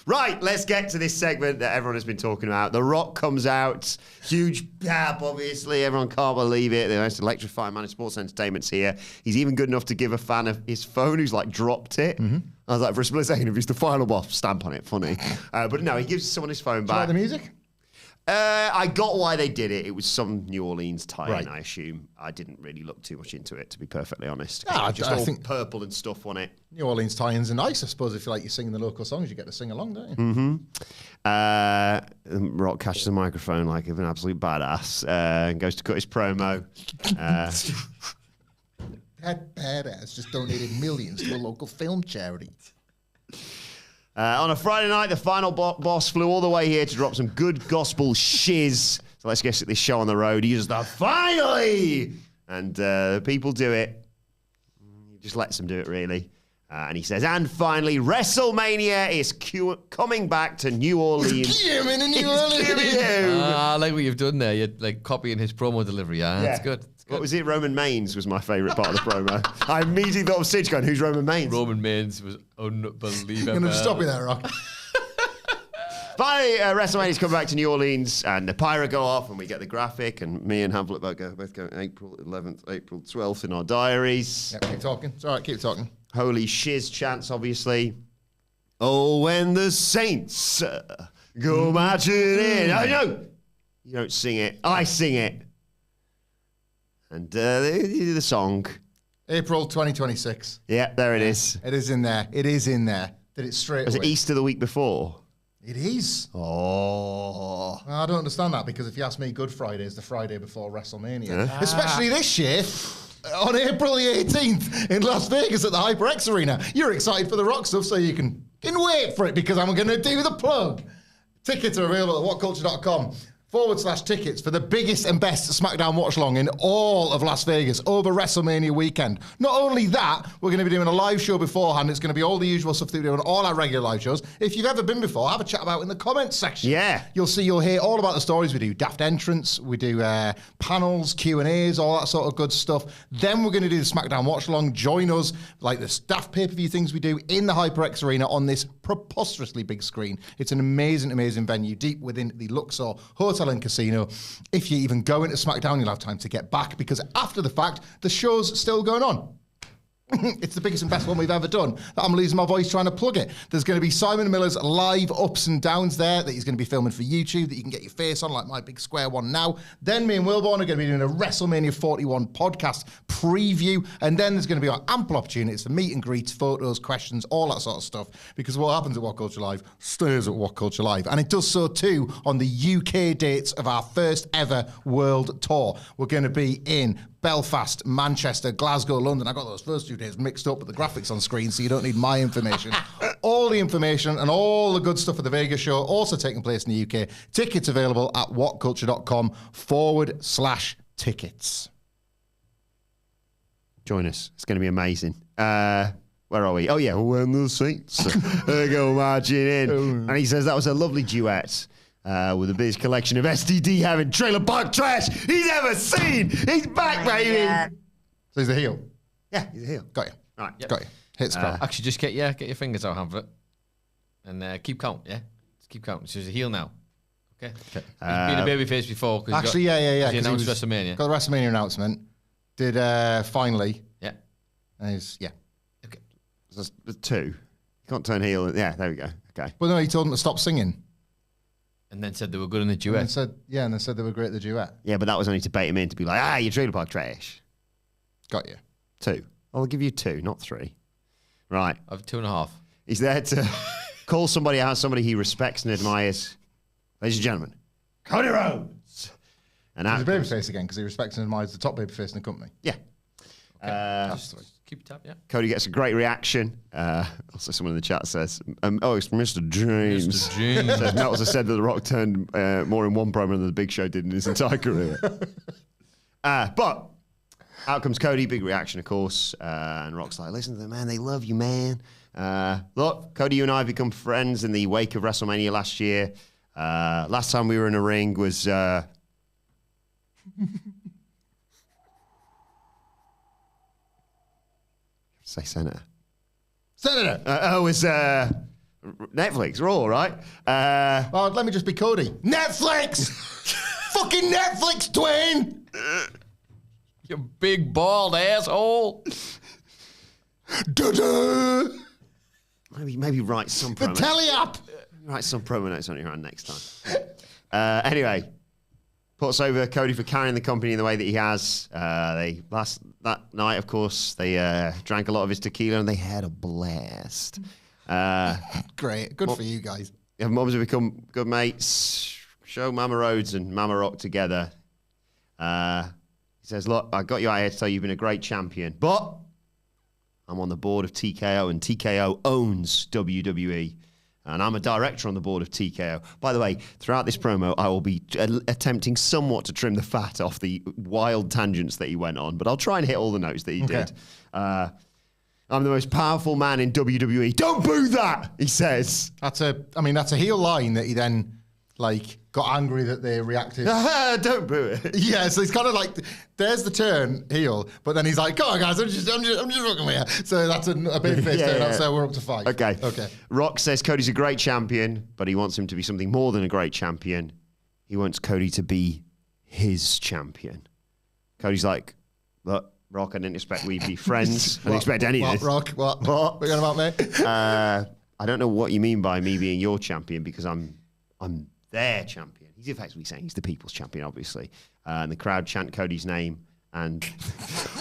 Right, let's get to this segment that everyone has been talking about. The Rock comes out, huge gap, obviously. Everyone can't believe it. The most electrifying man in sports entertainment's here. He's even good enough to give a fan of his phone who's dropped it. I was like, for a split second, if he's the final boss, stamp on it. Funny. But no, he gives someone his phone Do you like back. the music? I got why they did it. It was some New Orleans tie-in, Right. I assume. I didn't really look too much into it, to be perfectly honest. Yeah, Just I all think- purple and stuff on it. New Orleans tie-ins are nice, I suppose. If you like, you're singing the local songs, you get to sing along, don't you? Rock catches the microphone like an absolute badass and goes to cut his promo. That badass just donated millions to a local film charity. On a Friday night, the final boss flew all the way here to drop some good gospel shiz. So let's get this show on the road. He uses the finally! And people do it. He just lets them do it, really. And he says, and finally, WrestleMania is coming back to New Orleans. Coming to New Orleans. I like what you've done there. You're copying his promo delivery. Yeah, that's good. What was it? Roman Reigns was my favourite part of the promo. I immediately thought of Sidge going, who's Roman Reigns? Roman Reigns was unbelievable. I'm going to stop you there, Rock. Finally, WrestleMania's come back to New Orleans, and the pyro go off, and we get the graphic, and me and Hamflett both go April 11th, April 12th in our diaries. Yeah, keep talking. It's all right, keep talking. Holy shiz chants, obviously. Oh, when the Saints go marching in. I know. You don't sing it. I sing it. And the song. April 2026. Yeah, there it is. It is in there. It is in there. Did it straight Was away. it Easter the week before? It is. Oh. I don't understand that because if you ask me, Good Friday is the Friday before WrestleMania. Especially this year, on April the 18th in Las Vegas at the HyperX Arena. You're excited for the Rock stuff, so you can wait for it because I'm going to do the plug. Tickets are available at whatculture.com/tickets for the biggest and best SmackDown watch-along in all of Las Vegas over WrestleMania weekend. Not only that, we're going to be doing a live show beforehand. It's going to be all the usual stuff that we do on all our regular live shows. If you've ever been before, have a chat about it in the comments section. Yeah. You'll hear all about the stories. We do daft entrance, we do panels, Q&As, all that sort of good stuff. Then we're going to do the SmackDown watch-along. Join us, like the staff pay-per-view things we do in the HyperX Arena on this preposterously big screen. It's an amazing, amazing venue deep within the Luxor Hotel and Casino. If you even go into SmackDown, you'll have time to get back because after the fact, the show's still going on. It's the biggest and best one we've ever done. I'm losing my voice trying to plug it. There's going to be Simon Miller's live ups and downs there that he's going to be filming for YouTube that you can get your face on, like my big square one now. Then me and Wilbourn are going to be doing a WrestleMania 41 podcast preview. And then there's going to be ample opportunities for meet and greets, photos, questions, all that sort of stuff. Because what happens at WhatCulture Live stays at WhatCulture Live. And it does so too on the UK dates of our first ever world tour. We're going to be in Belfast, Manchester, Glasgow, London. I got those first 2 days mixed up with the graphics on screen, so you don't need my information. All the information and all the good stuff for the Vegas show also taking place in the UK. Tickets available at whatculture.com/tickets. Join us. It's going to be amazing. Where are we? Oh, yeah. When the Saints go marching in. And he says that was a lovely duet. With the biggest collection of STD having trailer park trash he's ever seen. He's back, baby. So he's the heel. Yeah, he's a heel. Got you. Right. Got you. Hit scroll. Actually, just get your fingers out, Hamflett, and keep count. Yeah. Keep counting. She's a heel now. Okay. He's been a babyface before. Actually, yeah. He announced WrestleMania. Got the WrestleMania announcement. Did finally. Yeah. And he's, Okay. There's 2. You can't turn heel. Yeah, there we go. Okay. But no, he told them to stop singing. And then said they were good in the And duet. then said they were great at the duet. Yeah, but that was only to bait him in to be like, your trailer park trash. Got you. 2. I'll give you 2, not 3. Right. Of 2.5. He's there to call somebody out, somebody he respects and admires. Ladies and gentlemen, Cody Rhodes. And He's a babyface again because he respects and admires the top babyface in the company. Yeah. Just keep tab, yeah. Cody gets a great reaction. Also, someone in the chat says, it's Mr. James. Mr. James. Says, Meltzer also said that The Rock turned more in one promo than The Big Show did in his entire career. But out comes Cody, big reaction, of course. And Rock's like, listen to them, man. They love you, man. Look, Cody, you and I have become friends in the wake of WrestleMania last year. Last time we were in a ring was... say Senator. Senator! It was Netflix, Raw, right? Well, let me just be Cody. Netflix! Fucking Netflix, Dwayne! You big bald asshole. Da-da! Maybe write some The promo. telly app! Write some promo notes on your hand next time. Anyway, puts over Cody for carrying the company in the way that he has. That night, of course, they drank a lot of his tequila and they had a blast. Great. Good for you guys. Mums have become good mates. Show Mama Rhodes and Mama Rock together. He says, look, I got you out here to tell you you've been a great champion, but I'm on the board of TKO and TKO owns WWE. And I'm a director on the board of TKO. By the way, throughout this promo, I will be attempting somewhat to trim the fat off the wild tangents that he went on, but I'll try and hit all the notes that he did. I'm the most powerful man in WWE. Don't boo that, he says. That's a heel line that he then, got angry that they reacted. Don't boo it. Yeah, so he's kind of like, there's the turn heel, but then he's like, come on, guys, I'm just rocking with you. So that's a big face turn. Yeah. So we're up to 5. Okay. Okay. Rock says Cody's a great champion, but he wants him to be something more than a great champion. He wants Cody to be his champion. Cody's like, look, Rock, I didn't expect we'd be friends. I didn't expect any of this. Rock, what? What? We're going about me? I don't know what you mean by me being your champion because I'm their champion. He's effectively saying he's the people's champion, obviously. And the crowd chant Cody's name. And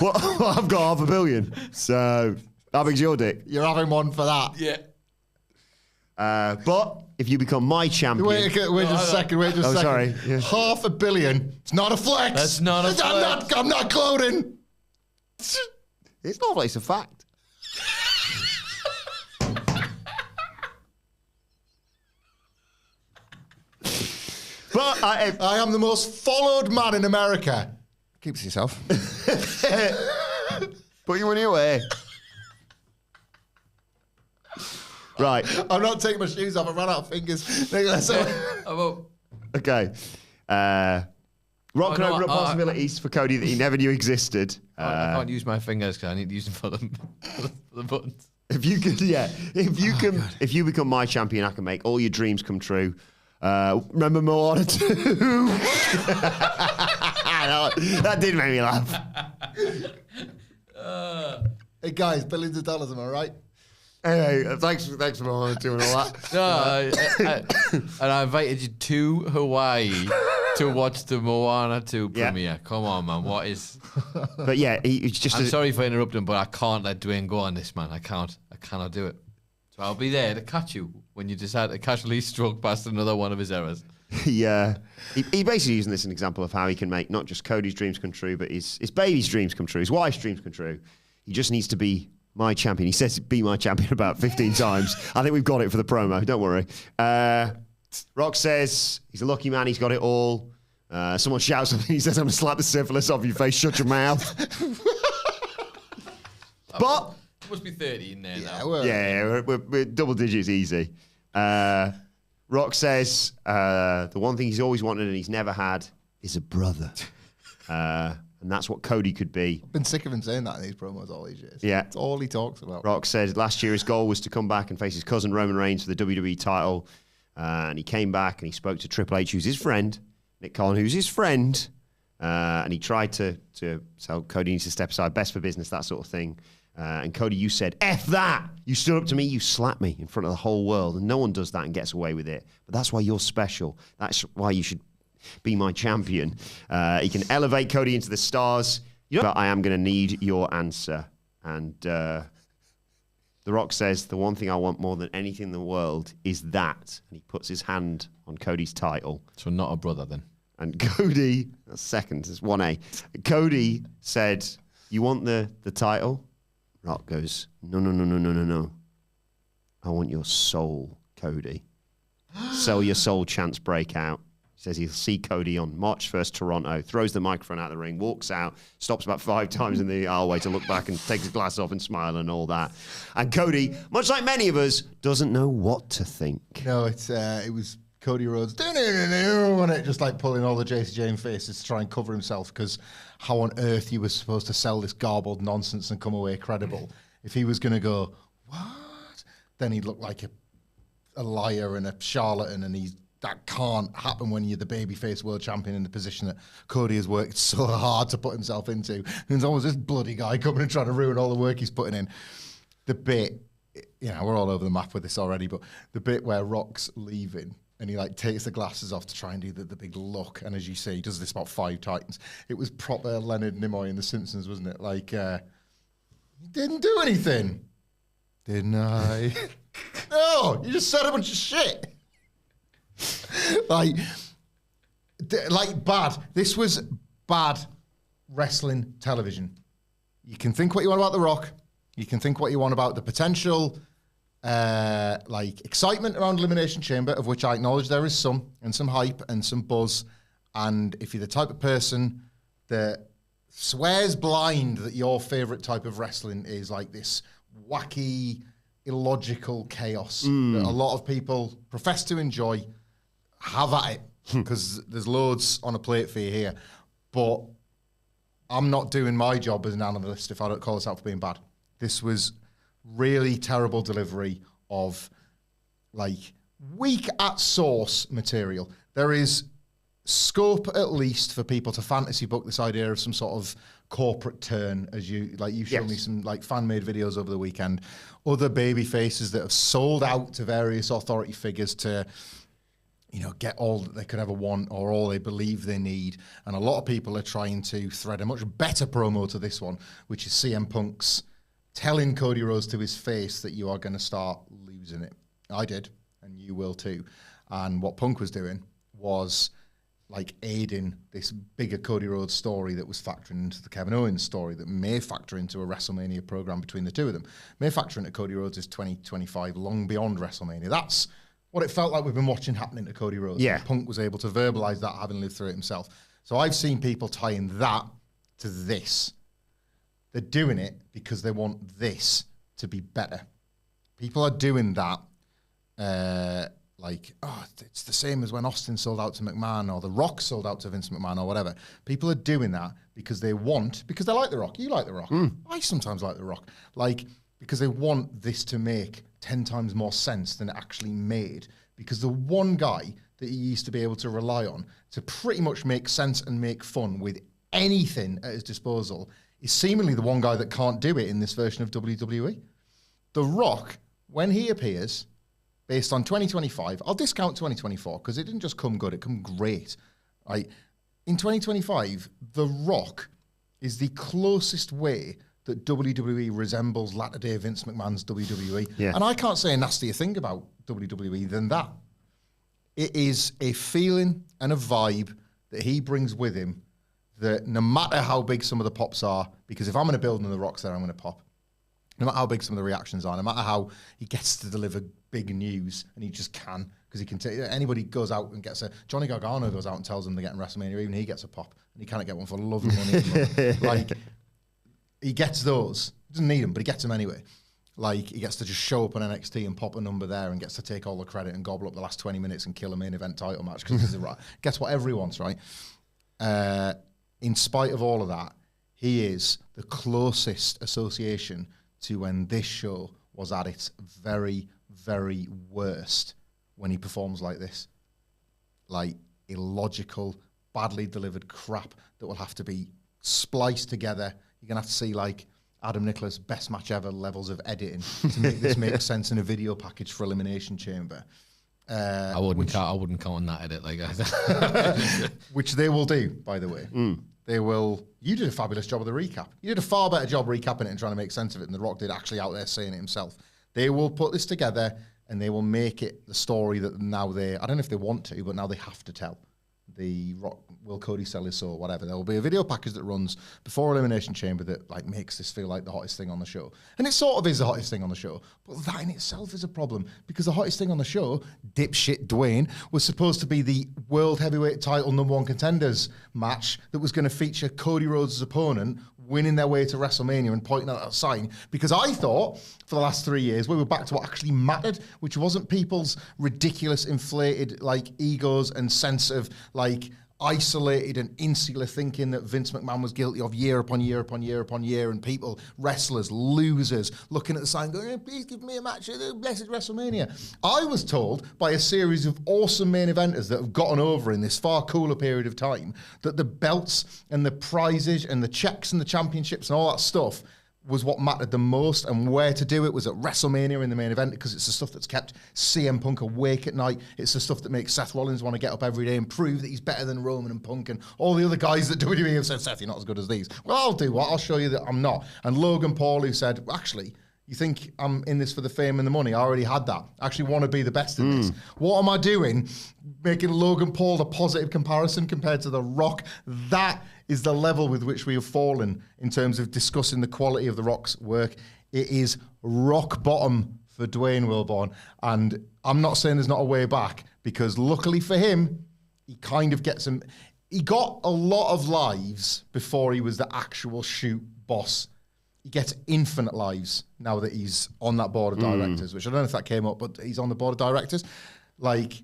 well, I've got $500 million. So how big's your dick? You're having one for that. Yeah. But if you become my champion... Wait just a second. Sorry. Yeah. $500 million. It's not a flex. That's not a flex. I'm not gloating. It's not like it's a fact. But I am the most followed man in America. Keep it to yourself. Put your money away. Right. I'm not taking my shoes off. I ran out of fingers. Okay. Rock can open up possibilities for Cody that he never knew existed. I can't use my fingers because I need to use them for the buttons. If you become my champion, I can make all your dreams come true. Remember Moana 2? that did make me laugh. Hey guys, billions of dollars, am I right? Anyway, thanks for Moana 2 and all that. No, and I invited you to Hawaii to watch the Moana 2 premiere. Yeah. Come on, man. What is... But yeah, it's just... I'm sorry for interrupting, but I can't let Dwayne go on this, man. I cannot do it. So I'll be there to catch you when you decide to casually stroke past another one of his errors. Yeah. He basically using this as an example of how he can make not just Cody's dreams come true, but his baby's dreams come true, his wife's dreams come true. He just needs to be my champion. He says be my champion about 15 times. I think we've got it for the promo. Don't worry. Rock says he's a lucky man. He's got it all. Someone shouts something. He says, I'm going to slap the syphilis off your face. Shut your mouth. But... Must be 30 in there now. We're double digits easy. Rock says the one thing he's always wanted and he's never had is a brother. And that's what Cody could be. I've been sick of him saying that in these promos all these years. Yeah. It's all he talks about. Rock said last year his goal was to come back and face his cousin Roman Reigns for the WWE title. And he came back and he spoke to Triple H, who's his friend, Nick Khan, who's his friend. And he tried to tell Cody needs to step aside, best for business, that sort of thing. And Cody, you said, F that! You stood up to me, you slapped me in front of the whole world. And no one does that and gets away with it. But that's why you're special. That's why you should be my champion. He can elevate Cody into the stars. But I am going to need your answer. And The Rock says, the one thing I want more than anything in the world is that. And he puts his hand on Cody's title. So not a brother then. And Cody, that's second, it's 1A. Cody said, you want the title? Rock goes, no. I want your soul, Cody. Sell your soul, chance break out. He says he'll see Cody on March 1st, Toronto, throws the microphone out of the ring, walks out, stops about 5 times in the aisleway to look back and takes his glasses off and smile and all that. And Cody, much like many of us, doesn't know what to think. No, it was Cody Rhodes, and it just like pulling all the JC Jane faces to try and cover himself, because how on earth he was supposed to sell this garbled nonsense and come away credible? If he was going to go, what? Then he'd look like a liar and a charlatan, and that can't happen when you're the babyface world champion in the position that Cody has worked so hard to put himself into. And there's always this bloody guy coming and trying to ruin all the work he's putting in. The bit, we're all over the map with this already, but the bit where Rock's leaving, and he like takes the glasses off to try and do the big look. And as you say, he does this about 5 times. It was proper Leonard Nimoy in The Simpsons, wasn't it? Like, he didn't do anything, didn't I? No, you just said a bunch of shit. like bad. This was bad wrestling television. You can think what you want about The Rock. You can think what you want about the potential excitement around Elimination Chamber, of which I acknowledge there is some, and some hype and some buzz. And if you're the type of person that swears blind that your favorite type of wrestling is like this wacky, illogical chaos that a lot of people profess to enjoy, have at it, because there's loads on a plate for you here. But I'm not doing my job as an analyst if I don't call this out for being bad. This was really terrible delivery of like weak at source material. There is scope at least for people to fantasy book this idea of some sort of corporate turn, as you showed me some like fan-made videos over the weekend. Other baby faces that have sold out to various authority figures to, get all that they could ever want or all they believe they need. And a lot of people are trying to thread a much better promo to this one, which is CM Punk's telling Cody Rhodes to his face that you are going to start losing it. I did, and you will too. And what Punk was doing was like aiding this bigger Cody Rhodes story that was factoring into the Kevin Owens story that may factor into a WrestleMania program between the two of them, may factor into Cody Rhodes' 2025 long beyond WrestleMania. That's what it felt like we've been watching happening to Cody Rhodes. Yeah. And Punk was able to verbalize that, having lived through it himself. So I've seen people tying that to this. They're doing it because they want this to be better. People are doing that it's the same as when Austin sold out to McMahon or The Rock sold out to Vince McMahon or whatever. People are doing that because they like The Rock. You like The Rock. I sometimes like The Rock. Because they want this to make 10 times more sense than it actually made. Because the one guy that he used to be able to rely on to pretty much make sense and make fun with anything at his disposal is seemingly the one guy that can't do it in this version of WWE. The Rock, when he appears, based on 2025, I'll discount 2024 because it didn't just come good, it come great. Right? In 2025, The Rock is the closest way that WWE resembles latter-day Vince McMahon's WWE. Yeah. And I can't say a nastier thing about WWE than that. It is a feeling and a vibe that he brings with him that no matter how big some of the pops are, because if I'm in a building and The Rock's there, I'm going to pop. No matter how big some of the reactions are, no matter how he gets to deliver big news, and he just can, because he can take, anybody goes out and gets Johnny Gargano goes out and tells them they're getting WrestleMania, even he gets a pop, and he can't get one for love of money. He gets those. He doesn't need them, but he gets them anyway. He gets to just show up on NXT and pop a number there and gets to take all the credit and gobble up the last 20 minutes and kill a main event title match, because he's right. Gets whatever he wants, right? In spite of all of that, he is the closest association to when this show was at its very, very worst when he performs like this. Like illogical, badly delivered crap that will have to be spliced together. You're going to have to see like Adam Nicholas' best match ever levels of editing to make this make sense in a video package for Elimination Chamber. I wouldn't count on that edit like which they will do, by the way. They will. You did a fabulous job of the recap. You did a far better job recapping it and trying to make sense of it than The Rock did actually out there saying it himself. They will put this together and they will make it the story that now I don't know if they want to, but now they have to tell. The Rock, will Cody sell his soul, whatever. There will be a video package that runs before Elimination Chamber that like makes this feel like the hottest thing on the show. And it sort of is the hottest thing on the show. But that in itself is a problem because the hottest thing on the show, dipshit Dwayne, was supposed to be the World Heavyweight title #1 contenders match that was going to feature Cody Rhodes' opponent winning their way to WrestleMania and pointing out that sign, because I thought for the last 3 years we were back to what actually mattered, which wasn't people's ridiculous, inflated like egos and sense of like isolated and insular thinking that Vince McMahon was guilty of year upon year upon year upon year, and people, wrestlers, losers, looking at the sign going, please give me a match at the blessed WrestleMania. I was told by a series of awesome main eventers that have gotten over in this far cooler period of time that the belts and the prizes and the checks and the championships and all that stuff was what mattered the most, and where to do it was at WrestleMania in the main event, because it's the stuff that's kept CM Punk awake at night. It's the stuff that makes Seth Rollins want to get up every day and prove that he's better than Roman and Punk and all the other guys that WWE have said, Seth, you're not as good as these. Well, I'll do what? I'll show you that I'm not. And Logan Paul, who said, actually, you think I'm in this for the fame and the money? I already had that. I actually want to be the best in this. What am I doing? Making Logan Paul the positive comparison compared to The Rock. That is the level with which we have fallen in terms of discussing the quality of The Rock's work. It is rock bottom for Dwayne Wilbourn. And I'm not saying there's not a way back, because luckily for him, he kind of gets him. He got a lot of lives before he was the actual shoot boss. He gets infinite lives now that he's on that board of directors, which I don't know if that came up, but he's on the board of directors. Like,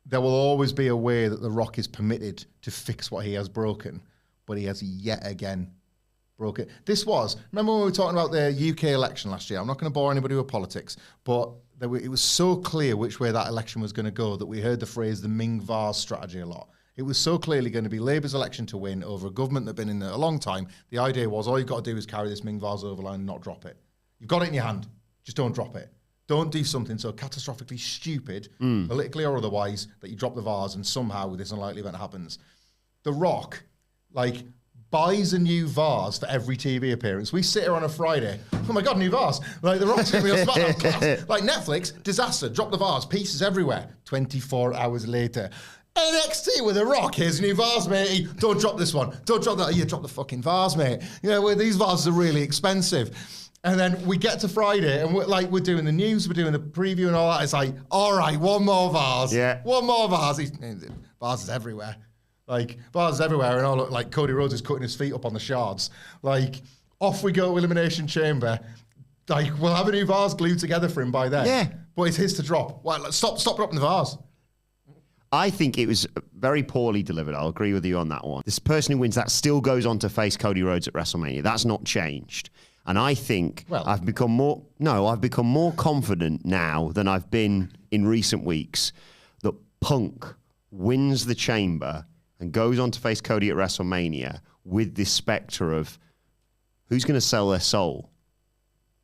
there will always be a way that The Rock is permitted to fix what he has broken, but he has yet again broken. Remember when we were talking about the UK election last year? I'm not going to bore anybody with politics, but it was so clear which way that election was going to go that we heard the phrase the Ming Vase strategy a lot. It was so clearly going to be Labour's election to win over a government that had been in there a long time. The idea was all you've got to do is carry this Ming Vase over line and not drop it. You've got it in your hand. Just don't drop it. Don't do something so catastrophically stupid, politically or otherwise, that you drop the vase and somehow this unlikely event happens. The Rock, like, buys a new vase for every TV appearance. We sit here on a Friday, oh my God, new vase. Like, The Rock's going to be on SmackDown class. Like, Netflix, disaster, drop the vase, pieces everywhere. 24 hours later, NXT with The Rock, here's a new vase, matey. Don't drop this one. Don't drop that. You drop the fucking vase, mate. You know, these vases are really expensive. And then we get to Friday and we're doing the news, we're doing the preview and all that. It's like, all right, one more vase. Yeah. One more vase. Vases everywhere. Like, vases everywhere. And all look like Cody Rhodes is cutting his feet up on the shards. Like, off we go, Elimination Chamber. Like, we'll have a new vase glued together for him by then. Yeah. But it's his to drop. Well, stop dropping the vase. I think it was very poorly delivered. I'll agree with you on that one. This person who wins that still goes on to face Cody Rhodes at WrestleMania. That's not changed. And I think I've become more confident now than I've been in recent weeks that Punk wins the Chamber and goes on to face Cody at WrestleMania with this spectre of who's going to sell their soul.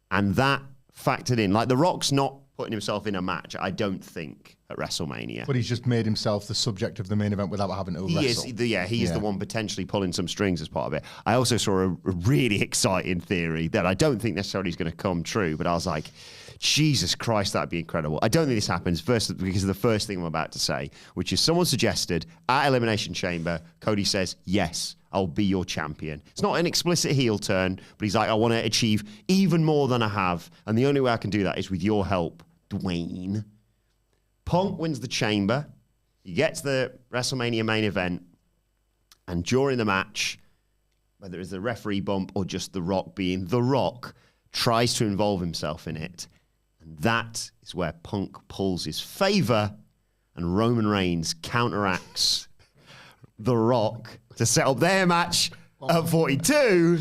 And that factored in. Like, The Rock's not putting himself in a match, I don't think, at WrestleMania. But he's just made himself the subject of the main event without having to wrestle. He is the one potentially pulling some strings as part of it. I also saw a really exciting theory that I don't think necessarily is going to come true, but I was like, Jesus Christ, that'd be incredible. I don't think this happens, first because of the first thing I'm about to say, which is someone suggested at Elimination Chamber, Cody says, yes, I'll be your champion. It's not an explicit heel turn, but he's like, I want to achieve even more than I have, and the only way I can do that is with your help, Dwayne. Punk wins the Chamber. He gets the WrestleMania main event, and during the match, whether it's the referee bump or just The Rock being The Rock, tries to involve himself in it. And that is where Punk pulls his favor, and Roman Reigns counteracts The Rock to set up their match at 42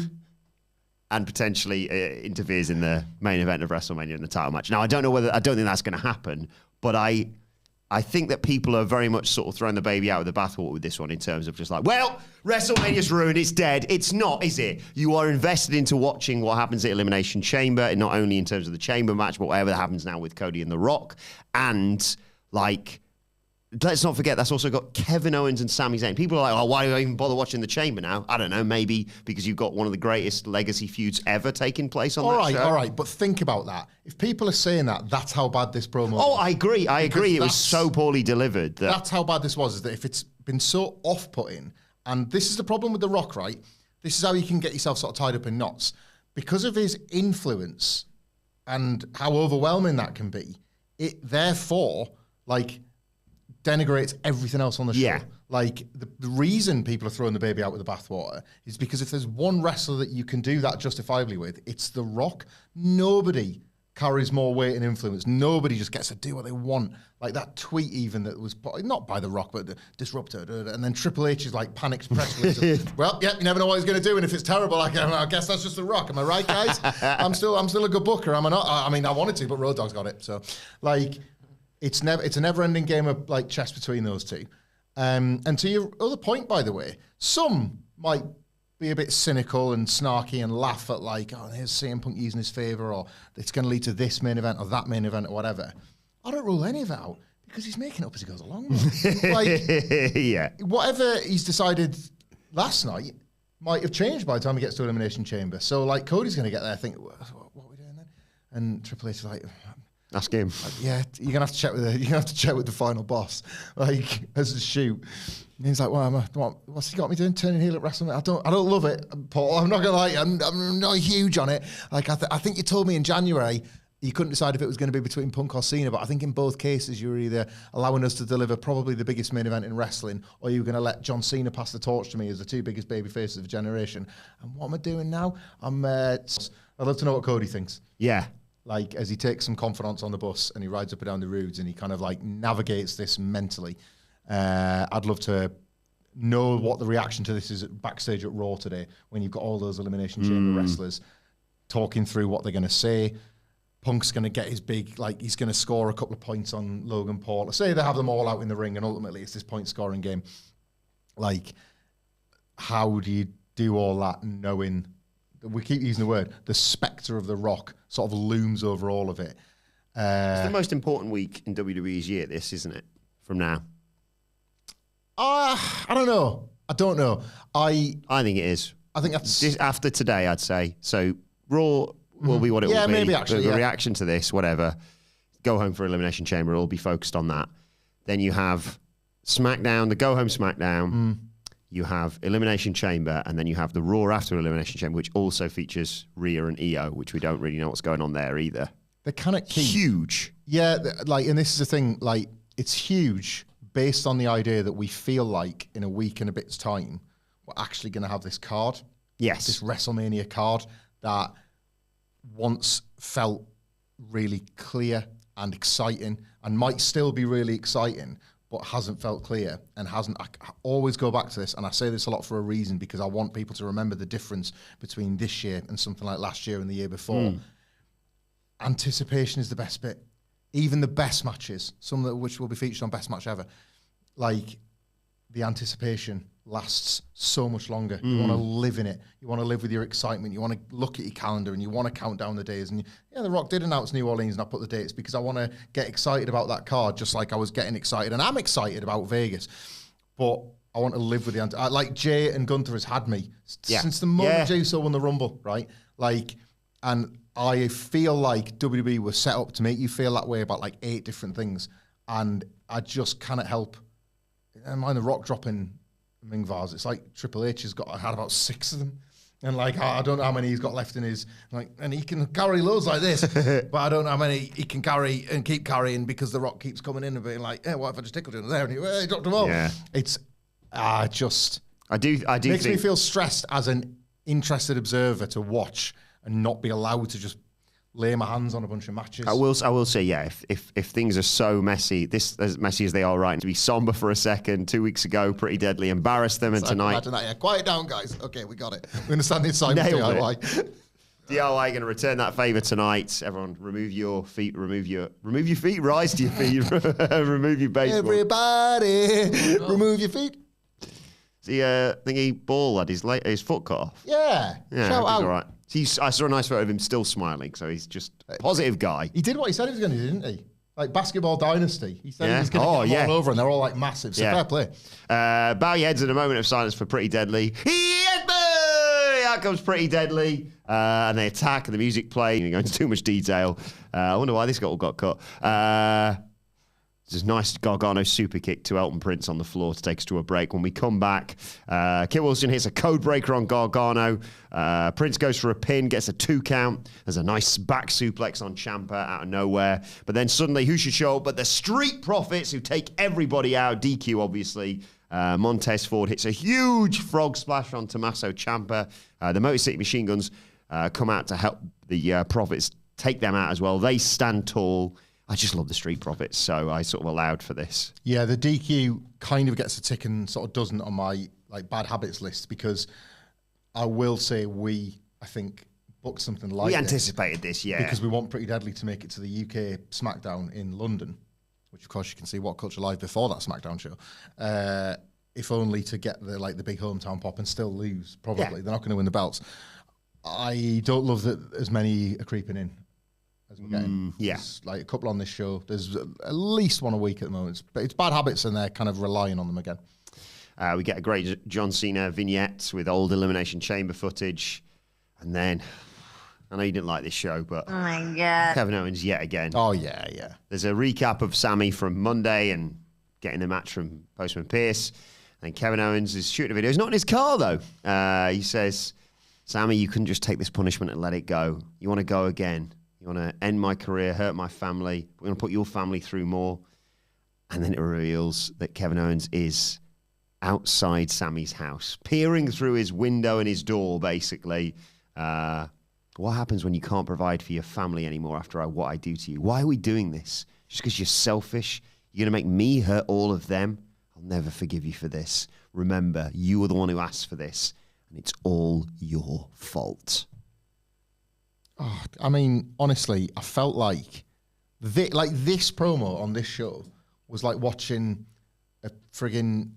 and potentially interferes in the main event of WrestleMania in the title match. Now, I don't think that's going to happen, but I think that people are very much sort of throwing the baby out with the bathwater with this one in terms of just like, well, WrestleMania's ruined, it's dead. It's not, is it? You are invested into watching what happens at Elimination Chamber, and not only in terms of the Chamber match, but whatever happens now with Cody and The Rock. And, like, let's not forget, that's also got Kevin Owens and Sami Zayn. People are like, oh, why do I even bother watching the Chamber now? I don't know, maybe because you've got one of the greatest legacy feuds ever taking place on that show. All right, but think about that. If people are saying that, that's how bad this promo was. Oh, I agree. It was so poorly delivered. That's how bad this was, is that if it's been so off-putting, and this is the problem with The Rock, right? This is how you can get yourself sort of tied up in knots. Because of his influence and how overwhelming that can be, it therefore, like, denigrates everything else on the show. Yeah. Like, the reason people are throwing the baby out with the bathwater is because if there's one wrestler that you can do that justifiably with, it's The Rock. Nobody carries more weight and influence. Nobody just gets to do what they want. Like that tweet even that was, not by The Rock, but the disruptive. And then Triple H is like panicked press release. Well, yeah, you never know what he's going to do. And if it's terrible, I guess that's just The Rock. Am I right, guys? I'm still a good booker. Am I not? I mean, I wanted to, but Road Dogg's got it. So, like... It's a never-ending game of like chess between those two. And to your other point, by the way, some might be a bit cynical and snarky and laugh at like, oh, here's CM Punk using his favour, or it's going to lead to this main event or that main event or whatever. I don't rule any of it out because he's making it up as he goes along. Like, yeah, whatever he's decided last night might have changed by the time he gets to Elimination Chamber. So like, Cody's going to get there. Think, what are we doing then? And Triple H is like. Ask him. Yeah, you're gonna have to check with the final boss, like as a shoot. And he's like, well, what's he got me doing? Turning heel at WrestleMania? I don't love it, Paul. I'm not gonna lie, I'm not huge on it. Like I think you told me in January you couldn't decide if it was going to be between Punk or Cena, but I think in both cases you were either allowing us to deliver probably the biggest main event in wrestling, or you were going to let John Cena pass the torch to me as the two biggest baby faces of a generation. And what am I doing now? I'd love to know what Cody thinks. Yeah. Like, as he takes some confidence on the bus and he rides up and down the roads and he kind of like navigates this mentally. I'd love to know what the reaction to this is backstage at Raw today when you've got all those Elimination Chamber wrestlers talking through what they're going to say. Punk's going to get his big, like, he's going to score a couple of points on Logan Paul. Say they have them all out in the ring and ultimately it's this point scoring game. Like, how do you do all that knowing... We keep using the word, the spectre of The Rock sort of looms over all of it. It's the most important week in WWE's year, this, isn't it? From now. I don't know. I think it is. I think that's... After today, I'd say. So, Raw will be what it will be. Maybe actually, the reaction to this, whatever. Go home for Elimination Chamber, it'll all be focused on that. Then you have SmackDown, the go home SmackDown. You have Elimination Chamber, and then you have the Raw after Elimination Chamber, which also features Rhea and Io, which we don't really know what's going on there either. They cannot keep... Huge. Yeah, like, and this is the thing, like, it's huge based on the idea that we feel like in a week and a bit's time, we're actually going to have this card. Yes. This WrestleMania card that once felt really clear and exciting and might still be really exciting, but hasn't felt clear and hasn't. I always go back to this, and I say this a lot for a reason, because I want people to remember the difference between this year and something like last year and the year before. Anticipation is the best bit. Even the best matches, some of which will be featured on Best Match Ever, like, the anticipation lasts so much longer. You want to live in it. You want to live with your excitement. You want to look at your calendar and you want to count down the days. And yeah, The Rock did announce New Orleans and I put the dates because I want to get excited about that card, just like I was getting excited. And I'm excited about Vegas. But I want to live with the... Like, Jay and Gunther has had me since the moment Jay Uso won the Rumble, right? Like, and I feel like WWE was set up to make you feel that way about like 8 different things. And I just cannot help. I mind The Rock dropping Ming Vase. It's like Triple H has had about 6 of them. And like, I don't know how many he's got left in his, like, and he can carry loads like this, but I don't know how many he can carry and keep carrying because The Rock keeps coming in and being like, hey, what if I just tickled him there? And he dropped them all. Yeah. It's, I do makes me feel stressed as an interested observer to watch and not be allowed to just lay my hands on a bunch of matches. I will say, yeah, if things are so messy, as messy as they are right, to be somber for a second, 2 weeks ago, Pretty Deadly embarrassed them, and tonight... Imagine that, yeah. Quiet down, guys. Okay, we got it. We understand the assignment. Nailed it. DIY going to return that favour tonight. Everyone, remove your feet, remove your feet, rise to your feet, remove your baseball. Everybody, remove your feet. See, thingy ball had his foot cut off. Yeah. Shout out. All right. I saw a nice photo of him still smiling, so he's just a positive guy. He did what he said he was going to do, didn't he? Like Basketball Dynasty. He said he was going to get them all over, and they're all like massive. So fair play. Bow your heads in a moment of silence for Pretty Deadly. Out comes Pretty Deadly, and they attack, and the music plays. You go into too much detail. I wonder why this all got cut. There's a nice Gargano super kick to Elton Prince on the floor to take us to a break. When we come back, Kit Wilson hits a code breaker on Gargano. Prince goes for a pin, gets a 2 count. There's a nice back suplex on Ciampa out of nowhere. But then suddenly, who should show up but the Street Profits, who take everybody out. DQ, obviously. Montez Ford hits a huge frog splash on Tommaso Ciampa. The Motor City Machine Guns come out to help the Profits take them out as well. They stand tall. I just love the Street Profits, so I sort of allowed for this. Yeah, the DQ kind of gets a tick and sort of doesn't on my bad habits list, because I will say I think, booked something like We anticipated this, yeah. Because we want Pretty Deadly to make it to the UK SmackDown in London, which of course you can see WhatCulture live before that SmackDown show. If only to get the big hometown pop and still lose, probably. Yeah. They're not going to win the belts. I don't love that as many are creeping in as we're getting. There's like a couple on this show. There's at least one a week at the moment. But it's bad habits, and they're kind of relying on them again. We get a great John Cena vignette with old Elimination Chamber footage. And then, I know you didn't like this show, but... Oh, my God. Kevin Owens yet again. Oh, yeah. There's a recap of Sammy from Monday and getting the match from Postman Pierce. And Kevin Owens is shooting a video. He's not in his car, though. He says, Sammy, you couldn't just take this punishment and let it go. You want to go again. You want to end my career, hurt my family. We're going to put your family through more. And then it reveals that Kevin Owens is outside Sammy's house, peering through his window and his door, basically. What happens when you can't provide for your family anymore after what I do to you? Why are we doing this? Just because you're selfish? You're going to make me hurt all of them? I'll never forgive you for this. Remember, you were the one who asked for this, and it's all your fault. Oh, I mean, honestly, I felt like this promo on this show was like watching a friggin'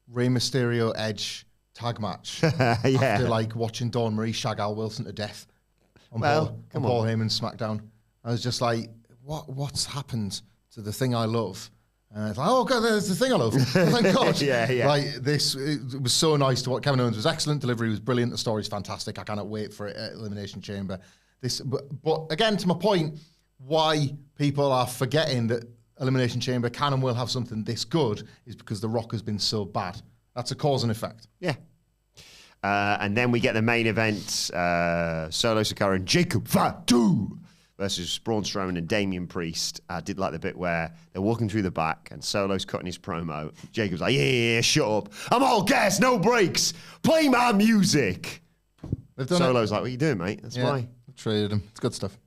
Rey Mysterio Edge tag match after watching Dawn Marie shag Al Wilson to death on Paul Heyman's SmackDown. I was just like, what's happened to the thing I love? And it's like, oh God, there's the thing I love. Thank God. Yeah. It was so nice to watch. Kevin Owens was excellent. Delivery was brilliant. The story's fantastic. I cannot wait for it at Elimination Chamber. But again, to my point, why people are forgetting that Elimination Chamber can and will have something this good is because The Rock has been so bad. That's a cause and effect. Yeah. And then we get the main event, Solo Sikoa and Jacob Fatu versus Braun Strowman and Damian Priest. I did like the bit where they're walking through the back and Solo's cutting his promo. Jacob's like, yeah, shut up. I'm all gas, no breaks. Play my music. Solo's like, what are you doing, mate? That's why. I traded him. It's good stuff.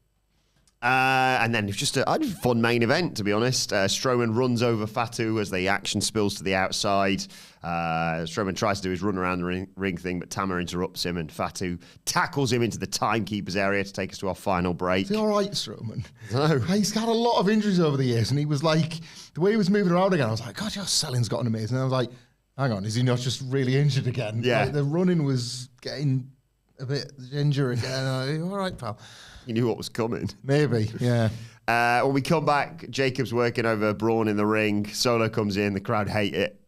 And then it's just a fun main event, to be honest. Strowman runs over Fatu as the action spills to the outside. Strowman tries to do his run around the ring thing, but Tama interrupts him, and Fatu tackles him into the timekeeper's area to take us to our final break. Is he all right, Strowman? No. He's had a lot of injuries over the years, and he was like, the way he was moving around again, I was like, God, your selling's gotten amazing. And I was like, hang on, is he not just really injured again? Yeah. The running was getting a bit ginger again. All right, pal. You knew what was coming. Maybe, yeah. When we come back, Jacob's working over Braun in the ring. Solo comes in. The crowd hate it.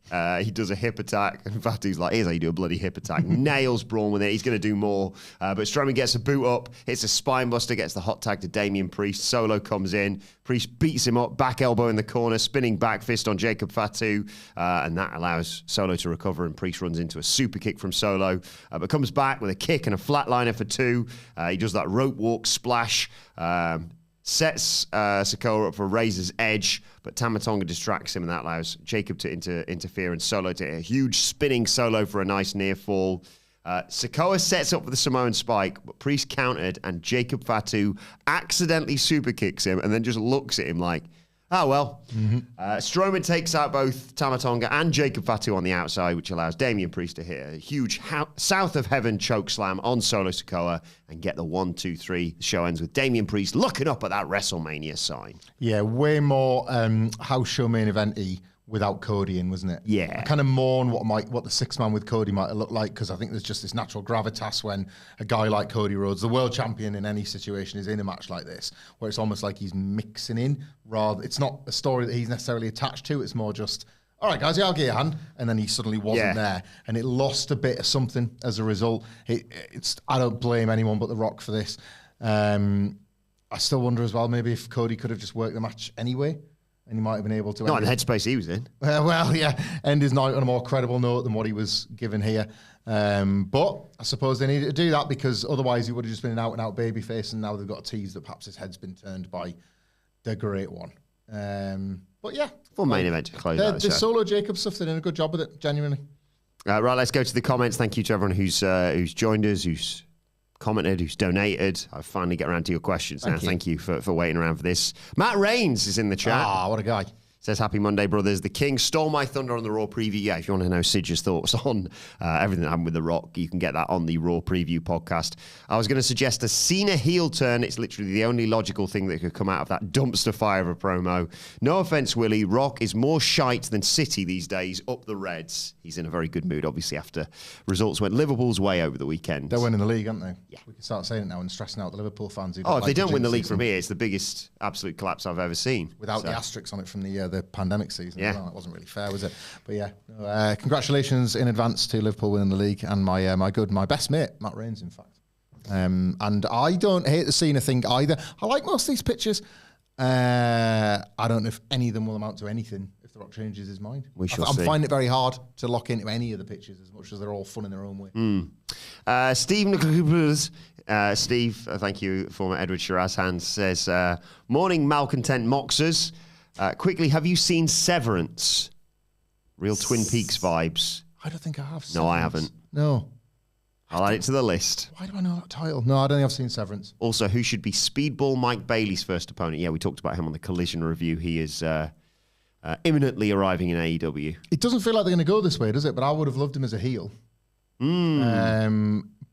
He does a hip attack. And Fatu's like, here's how you do a bloody hip attack. Nails Braun with it. He's going to do more. But Strowman gets a boot up, hits a spine buster, gets the hot tag to Damian Priest. Solo comes in. Priest beats him up, back elbow in the corner, spinning back fist on Jacob Fatu. And that allows Solo to recover, and Priest runs into a super kick from Solo. But comes back with a kick and a flatliner for 2. He does that rope walk splash. Sets Sikoa up for Razor's Edge, but Tama Tonga distracts him, and that allows Jacob to interfere, and Solo to a huge spinning Solo for a nice near fall. Sikoa sets up for the Samoan spike, but Priest countered, and Jacob Fatu accidentally super kicks him and then just looks at him like, Oh, well. Strowman takes out both Tama Tonga and Jacob Fatu on the outside, which allows Damian Priest to hit a huge south of heaven choke slam on Solo Sikoa and get the 1-2-3. The show ends with Damian Priest looking up at that WrestleMania sign. Yeah, way more house show main event-y without Cody in, wasn't it? Yeah. I kind of mourn what the six man with Cody might have looked like, because I think there's just this natural gravitas when a guy like Cody Rhodes, the world champion in any situation, is in a match like this, where it's almost like he's mixing in. It's not a story that he's necessarily attached to. It's more just, all right, guys, yeah, I'll give you a hand. And then he suddenly wasn't there. And it lost a bit of something as a result. I don't blame anyone but The Rock for this. I still wonder as well, maybe if Cody could have just worked the match anyway, and he might have been able to... Not in the headspace he was in. End his night on a more credible note than what he was given here. But I suppose they needed to do that, because otherwise he would have just been an out-and-out babyface, and now they've got a tease that perhaps his head's been turned by the Great One. But yeah. Fun main event to close out the Solo Jacob stuff, they're doing a good job with it, genuinely. Right, let's go to the comments. Thank you to everyone who's joined us, who's commented, who's donated. I finally get around to your questions now. Thank you for waiting around for this. Matt Rains is in the chat. What a guy. Says, happy Monday, brothers. The King stole my thunder on the Raw preview. Yeah, if you want to know Sidge's thoughts on everything that happened with The Rock, you can get that on the Raw preview podcast. I was going to suggest a Cena heel turn. It's literally the only logical thing that could come out of that dumpster fire of a promo. No offense, Willie. Rock is more shite than City these days. Up the Reds. He's in a very good mood, obviously, after results went Liverpool's way over the weekend. They're winning the league, aren't they? Yeah. We can start saying it now and stressing out the Liverpool fans. If they don't win the league from here, it's the biggest absolute collapse I've ever seen. Without the asterisks on it from the pandemic season. Yeah. Well, it wasn't really fair, was it? But yeah, congratulations in advance to Liverpool winning the league, and my best mate, Matt Rains, in fact. And I don't hate the Cena thing either. I like most of these pictures. I don't know if any of them will amount to anything if The Rock changes his mind. We shall see. I'm finding it very hard to lock into any of the pictures, as much as they're all fun in their own way. Steve, thank you, former Edward Shiraz says, morning malcontent moxers. Quickly, have you seen Severance? Real Twin Peaks vibes. I don't think I have. No, I haven't. No. I'll add it to the list. Why do I know that title? No, I don't think I've seen Severance. Also, who should be Speedball Mike Bailey's first opponent? Yeah, we talked about him on the Collision review. He is imminently arriving in AEW. It doesn't feel like they're going to go this way, does it? But I would have loved him as a heel.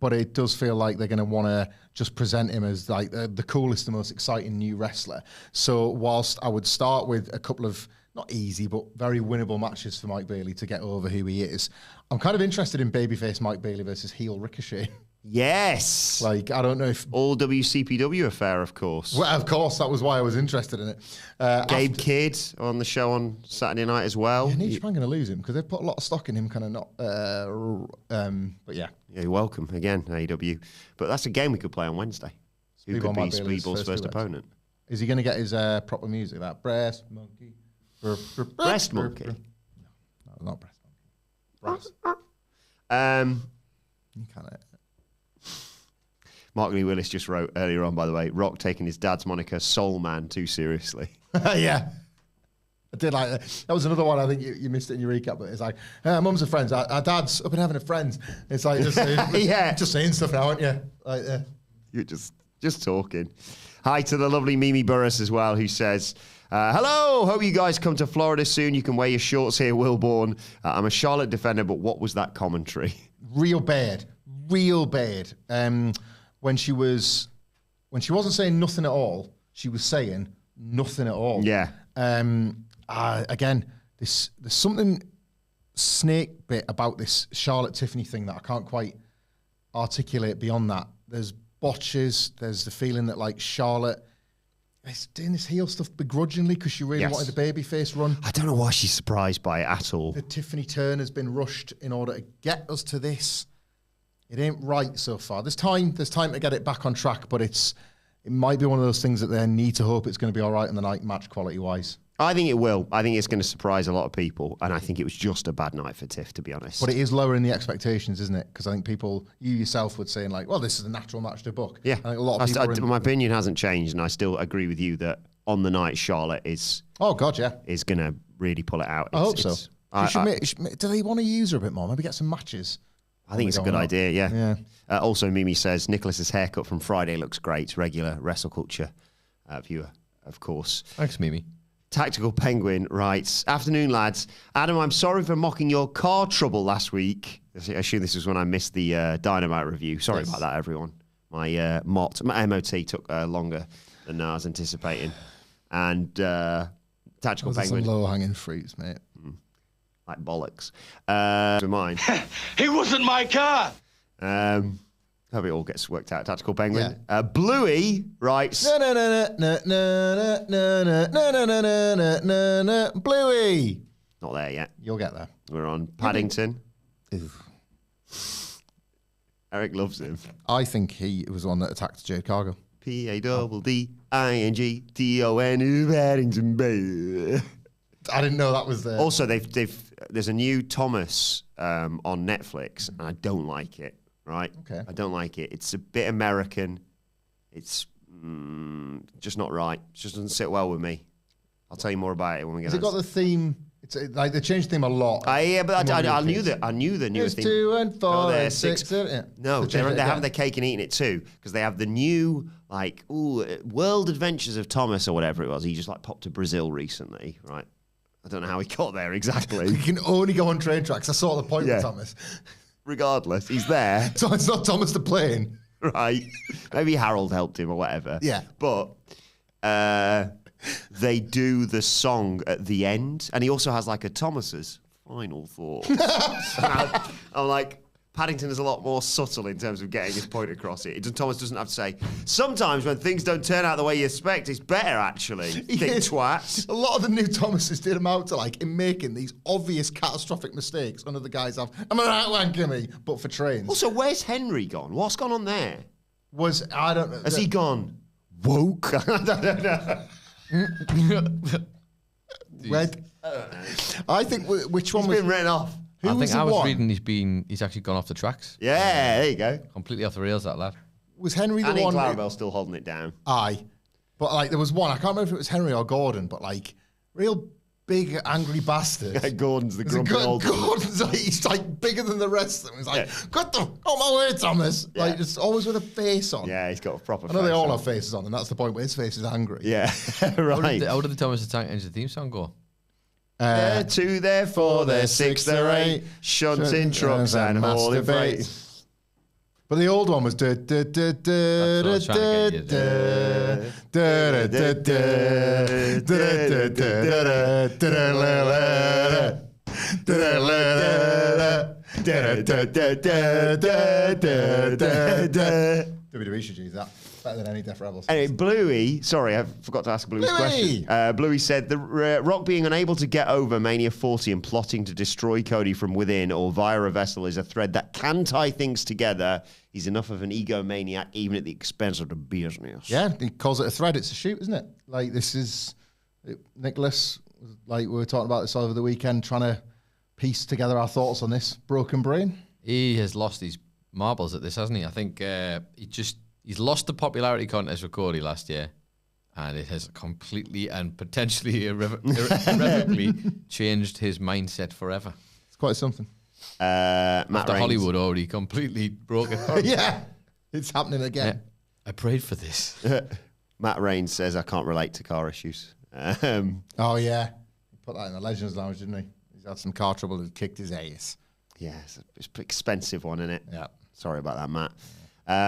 But it does feel like they're going to want to just present him as like the coolest, the most exciting new wrestler. So whilst I would start with a couple of not easy, but very winnable matches for Mike Bailey to get over who he is, I'm kind of interested in babyface Mike Bailey versus heel Ricochet. Yes. Like, I don't know if... All WCPW affair, of course. Well, of course, that was why I was interested in it. Gabe Kidd on the show on Saturday night as well. Yeah, New Japan going to lose him because they've put a lot of stock in him, kind of not... but yeah. Yeah, you're welcome again, AEW. But that's a game we could play on Wednesday. Who could be Speedball's first opponent? Is he going to get his proper music? That breast monkey? Breast monkey? No, not breast monkey. Brass. You kind of... Mark Lee Willis just wrote earlier on, by the way, Rock taking his dad's moniker Soul Man too seriously. Yeah. I did like that. That was another one I think you missed it in your recap, but it's like, mums are friends. Our dad's up and having a friends. It's like, just saying, just saying stuff now, aren't you? Like, You're just talking. Hi to the lovely Mimi Burris as well, who says, hello, hope you guys come to Florida soon. You can wear your shorts here, Wilbourn. I'm a Charlotte defender, but what was that commentary? Real bad. When she wasn't saying nothing at all, she was saying nothing at all. Yeah. Again, there's something snake bit about this Charlotte Tiffany thing that I can't quite articulate beyond that. There's botches. There's the feeling that like Charlotte is doing this heel stuff begrudgingly because she really wanted the babyface run. I don't know why she's surprised by it at all. The Tiffany turn has been rushed in order to get us to this. It ain't right so far. There's time to get it back on track, but it might be one of those things that they need to hope it's going to be all right in the night, match quality wise. I think it will. I think it's going to surprise a lot of people, and I think it was just a bad night for Tiff, to be honest. But it is lowering the expectations, isn't it? Because I think you yourself would say, like, well, this is a natural match to book. Yeah. I think a lot of people my opinion hasn't changed, and I still agree with you that on the night, Charlotte is... Oh, God, yeah. ...is going to really pull it out. I hope so. Do they want to use her a bit more? Maybe get some matches? I think it's a good idea, yeah. Also, Mimi says, Nicholas's haircut from Friday looks great. Regular WrestleCulture viewer, of course. Thanks, Mimi. Tactical Penguin writes, "Afternoon, lads. Adam, I'm sorry for mocking your car trouble last week." I assume this was when I missed the Dynamite review. Sorry about that, everyone. My MOT took longer than I was anticipating. And Tactical Penguin. Some low-hanging fruits, mate. Like bollocks. For mine. He wasn't my car. Hope it all gets worked out. Tactical Penguin. Bluey writes, Bluey. not there yet. You'll get there. We're on Paddington. Eric loves him. I think he was the one that attacked Jade Cargo. Paddington, Paddington, baby. I didn't know that was there. Also, there's a new Thomas on Netflix, and I don't like it. Right? Okay. I don't like it. It's a bit American. It's just not right. It just doesn't sit well with me. I'll tell you more about it when we get. Has it got the theme? It's like they changed the theme a lot. Yeah, but I knew that. I knew the new There's theme. 2 and 4 No, and 6, isn't it? No, they're having their cake and eating it too, because they have the new World Adventures of Thomas or whatever it was. He just popped to Brazil recently, right? I don't know how he got there exactly. You can only go on train tracks. I saw the point with Thomas. Regardless, he's there. So it's not Thomas the plane. Right. Maybe Harold helped him or whatever. Yeah. But they do the song at the end, and he also has a Thomas's final thoughts. I'm like, Paddington is a lot more subtle in terms of getting his point across. Thomas doesn't have to say, sometimes when things don't turn out the way you expect, it's better, actually. Thick twat. A lot of the new Thomases did him out to in making these obvious catastrophic mistakes. None of the guys have, am I right one, Gimme? But for trains. Also, where's Henry gone? What's gone on there? I don't know. Has he gone woke? I don't know. Red? I think, which one He's was... been written off. I think I was reading he's actually gone off the tracks. Yeah, there you go. Completely off the rails, that lad. Was Henry the Annie one... Clarabelle still holding it down. Aye. But there was one, I can't remember if it was Henry or Gordon, but real big angry bastard. Gordon's the grumpy old one. Gordon's he's bigger than the rest of them. He's like, "Get the out my way, Thomas." Just always with a face on. Yeah, he's got a proper I know face they all on. have faces on, and that's the point where his face is angry. Yeah, right. How did the Thomas Attack Engine theme song go? They're 2, they're 4, they're 6, they're 8, shunting trucks and hauling freight. But the old one was WWE should use that. Better than any Death Rebels. Anyway, Bluey, sorry, I forgot to ask Bluey's question. Bluey said, the Rock being unable to get over Mania 40 and plotting to destroy Cody from within or via a vessel is a thread that can tie things together. He's enough of an egomaniac, even at the expense of the business. Yeah, he calls it a thread. It's a shoot, isn't it? This is... Nicholas, we were talking about this over the weekend, trying to piece together our thoughts on this broken brain. He has lost his marbles at this, hasn't he? I think he's lost the popularity contest with Cody last year, and it has completely and potentially irrevocably changed his mindset forever. It's quite something. Matt After Reigns. Hollywood already completely broke it. Yeah, it's happening again. I prayed for this. Matt Reigns says, I can't relate to car issues. Oh, yeah. He put that in the Legends Lounge, didn't he? He's had some car trouble and kicked his ass. Yeah, it's an expensive one, isn't it? Yeah. Sorry about that, Matt.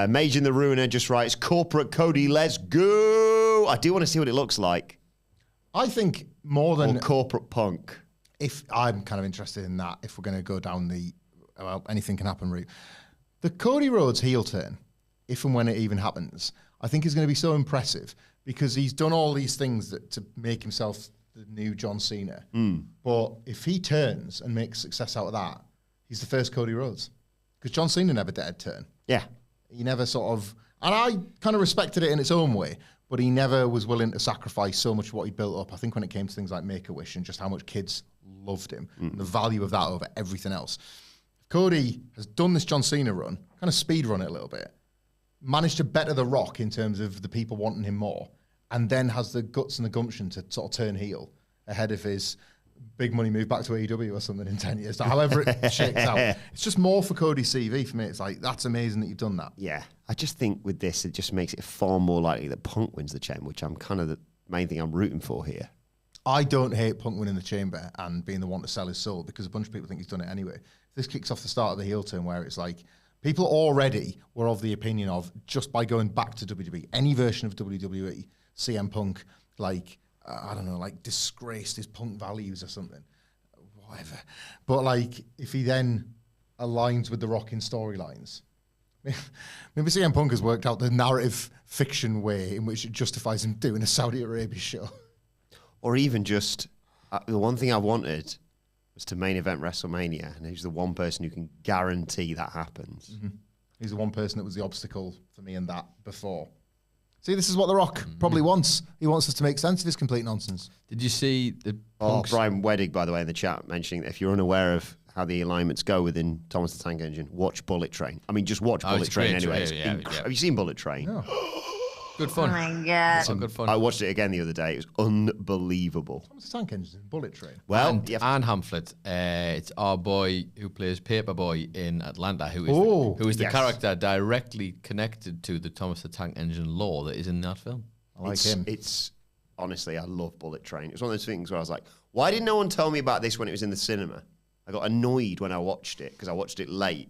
Mage in the Ruiner just writes, corporate Cody, let's go. I do want to see what it looks like. I think more than... Or corporate punk. If I'm kind of interested in that, if we're going to go down the anything can happen route. The Cody Rhodes heel turn, if and when it even happens, I think is going to be so impressive because he's done all these things to make himself the new John Cena. But if he turns and makes success out of that, he's the first Cody Rhodes. Because John Cena never did a turn. Yeah. He never sort of... And I kind of respected it in its own way, but he never was willing to sacrifice so much of what he built up. I think when it came to things like Make-A-Wish and just how much kids loved him, and the value of that over everything else. Cody has done this John Cena run, kind of speed run it a little bit, managed to better The Rock in terms of the people wanting him more, and then has the guts and the gumption to sort of turn heel ahead of his big money move back to AEW or something in 10 years. However it shakes out. It's just more for Cody's CV for me. It's like, that's amazing that you've done that. Yeah. I just think with this, it just makes it far more likely that Punk wins the chain, which I'm kind of the main thing I'm rooting for here. I don't hate Punk winning the Chamber and being the one to sell his soul because a bunch of people think he's done it anyway. This kicks off the start of the heel turn where it's like people already were of the opinion of just by going back to WWE, any version of WWE, CM Punk, like, I don't know, like disgraced his Punk values or something, whatever. But like, if he then aligns with The Rock in storylines, maybe CM Punk has worked out the narrative fiction way in which it justifies him doing a Saudi Arabia show. Or even just, the one thing I wanted was to main event WrestleMania, and he's the one person who can guarantee that happens. Mm-hmm. He's the one person that was the obstacle for me in that before. See, this is what The Rock probably wants. He wants us to make sense of this complete nonsense. Did you see the Punk's... Brian Weddig, by the way, in the chat, mentioning that if you're unaware of how the alignments go within Thomas the Tank Engine, watch Bullet Train. I mean, just watch Bullet Train anyway. Have you seen Bullet Train? No. Good fun. Oh my God. Some good fun. I watched it again the other day. It was unbelievable. Thomas the Tank Engine, Bullet Train. Well, and Hamflett, it's our boy who plays Paperboy in Atlanta, who is the yes. character directly connected to the Thomas the Tank Engine lore that is in that film. I like him. It's honestly, I love Bullet Train. It was one of those things where I was like, why didn't no one tell me about this when it was in the cinema? I got annoyed when I watched it because I watched it late.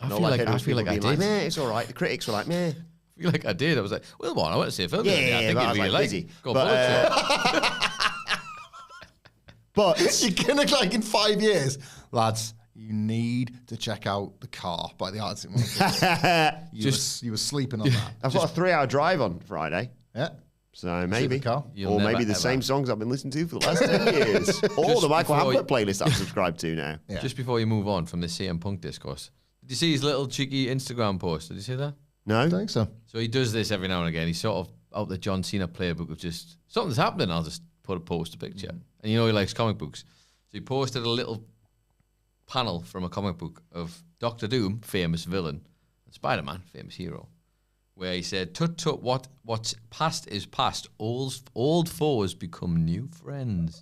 I feel like I did. Meh, it's all right. The critics were like, meh. I feel like I did. I was like, Wilbourn, I want to see a film. Yeah, I think but I you'd was really like, like busy. Go But, but You're gonna like in 5 years, lads. You need to check out The Car by the Arctic Monkeys. You were sleeping on that. I've got a 3-hour drive on Friday. Yeah. So maybe. The Car. Or maybe the same songs I've been listening to for the last 10 years. Or the Michael Hamflett playlist I've subscribed to now. Yeah. Just before you move on from the CM Punk discourse, did you see his little cheeky Instagram post? Did you see that? No? I think so. So he does this every now and again. He's sort of out the John Cena playbook of just, something's happening, I'll just post a picture. And you know he likes comic books. So he posted a little panel from a comic book of Doctor Doom, famous villain, and Spider-Man, famous hero, where he said, "Tut tut, what's past is past. Old foes become new friends."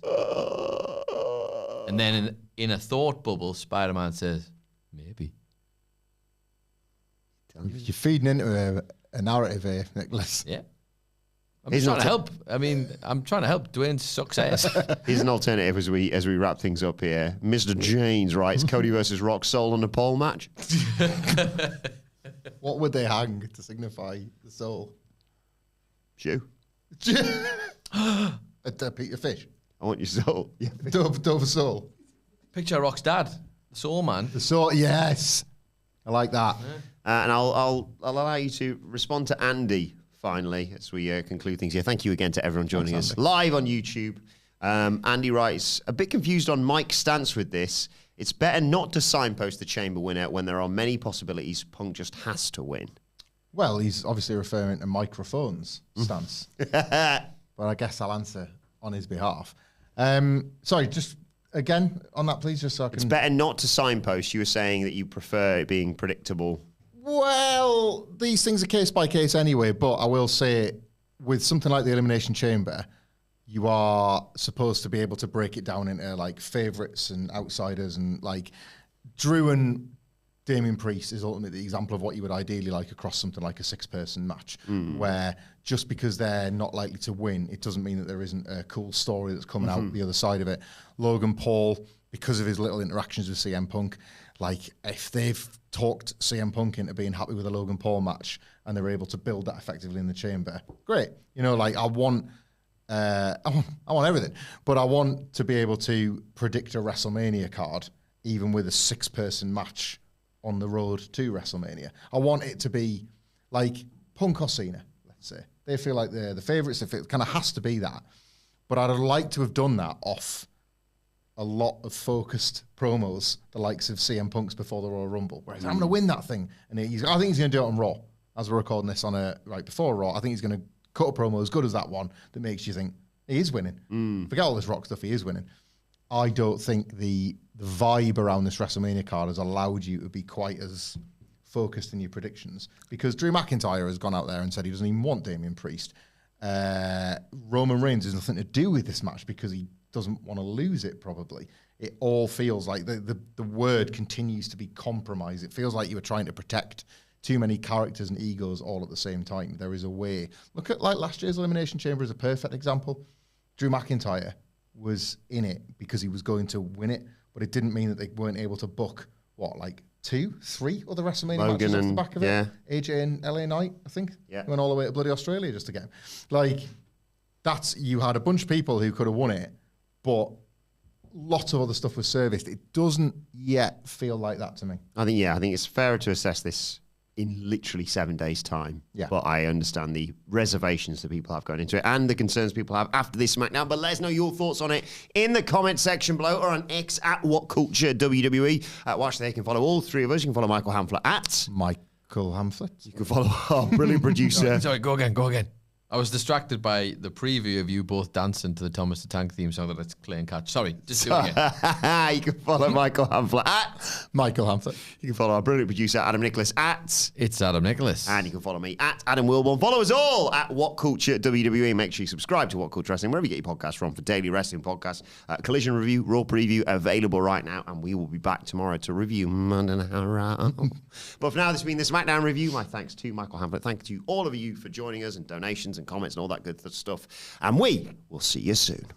And then in a thought bubble, Spider-Man says, "Maybe." You're feeding into a narrative here, Nicholas. Yeah. I'm trying to help. I mean, I'm trying to help Dwayne's success. Here's an alternative as we wrap things up here. Mr. Janes writes, Cody versus Rock soul on a pole match. What would they hang to signify the soul? Shoe. A Peter Fish. I want your soul. Yeah. Dove soul. Picture Rock's dad, the Soul Man. The soul, yes. I like that. And I'll allow you to respond to Andy finally as we conclude things here. Thank you again to everyone joining us live on YouTube. Andy writes, a bit confused on Mike's stance with this. It's better not to signpost the Chamber winner when there are many possibilities. Punk just has to win. Well, he's obviously referring to microphones stance. But I guess I'll answer on his behalf. Sorry, just again on that, please, just so I can... It's better not to signpost. You were saying that you prefer it being predictable. Well, these things are case by case anyway, but I will say with something like the Elimination Chamber, you are supposed to be able to break it down into like favourites and outsiders, and like Drew and Damian Priest is ultimately the example of what you would ideally like across something like a 6-person match, where just because they're not likely to win, it doesn't mean that there isn't a cool story that's coming out the other side of it. Logan Paul, because of his little interactions with CM Punk, like if they've talked CM Punk into being happy with a Logan Paul match and they're able to build that effectively in the Chamber, great. You know, like I want everything, but I want to be able to predict a WrestleMania card even with a 6-person match on the road to WrestleMania. I want it to be like Punk or Cena, let's say. They feel like they're the favourites. It kind of has to be that. But I'd like to have done that off a lot of focused promos, the likes of CM Punk's before the Royal Rumble. Whereas I'm going to win that thing. And I think he's going to do it on Raw, as we're recording this on right before Raw. I think he's going to cut a promo as good as that one that makes you think he is winning. Forget all this Rock stuff, he is winning. I don't think the vibe around this WrestleMania card has allowed you to be quite as focused in your predictions, because Drew McIntyre has gone out there and said he doesn't even want Damian Priest. Roman Reigns has nothing to do with this match because he doesn't want to lose it, probably. It all feels like the word continues to be compromise. It feels like you were trying to protect too many characters and egos all at the same time. There is a way. Look at like last year's Elimination Chamber as a perfect example. Drew McIntyre was in it because he was going to win it, but it didn't mean that they weren't able to book, 2, 3 other WrestleMania Logan matches off the and- back of yeah. it. AJ and LA Knight, I think. Yeah. Went all the way to bloody Australia just to get him. You had a bunch of people who could have won it, but lots of other stuff was serviced. It doesn't yet feel like that to me. I think it's fairer to assess this in literally 7 days' time. Yeah. But I understand the reservations that people have going into it and the concerns people have after this SmackDown. But let us know your thoughts on it in the comment section below or on X at WhatCulture WWE. Watch there. You can follow all three of us. You can follow Michael Hamflett at. Michael Hamflett. You can follow our brilliant producer. Sorry, go again. I was distracted by the preview of you both dancing to the Thomas the Tank theme song that it's play and catch. Sorry, just do it again. You can follow Michael Hamflett at. Michael Hamflett. You can follow our brilliant producer Adam Nicholas at. It's Adam Nicholas. And you can follow me at Adam Wilbourn. Follow us all at WhatCulture WWE. Make sure you subscribe to WhatCulture Wrestling, wherever you get your podcasts from, for daily wrestling podcasts. Collision Review, Raw Preview, available right now. And we will be back tomorrow to review Monday Night Raw. But for now, this has been the SmackDown review. My thanks to Michael Hamflett. Thank you to all of you for joining us and donations and comments and all that good stuff. And we will see you soon.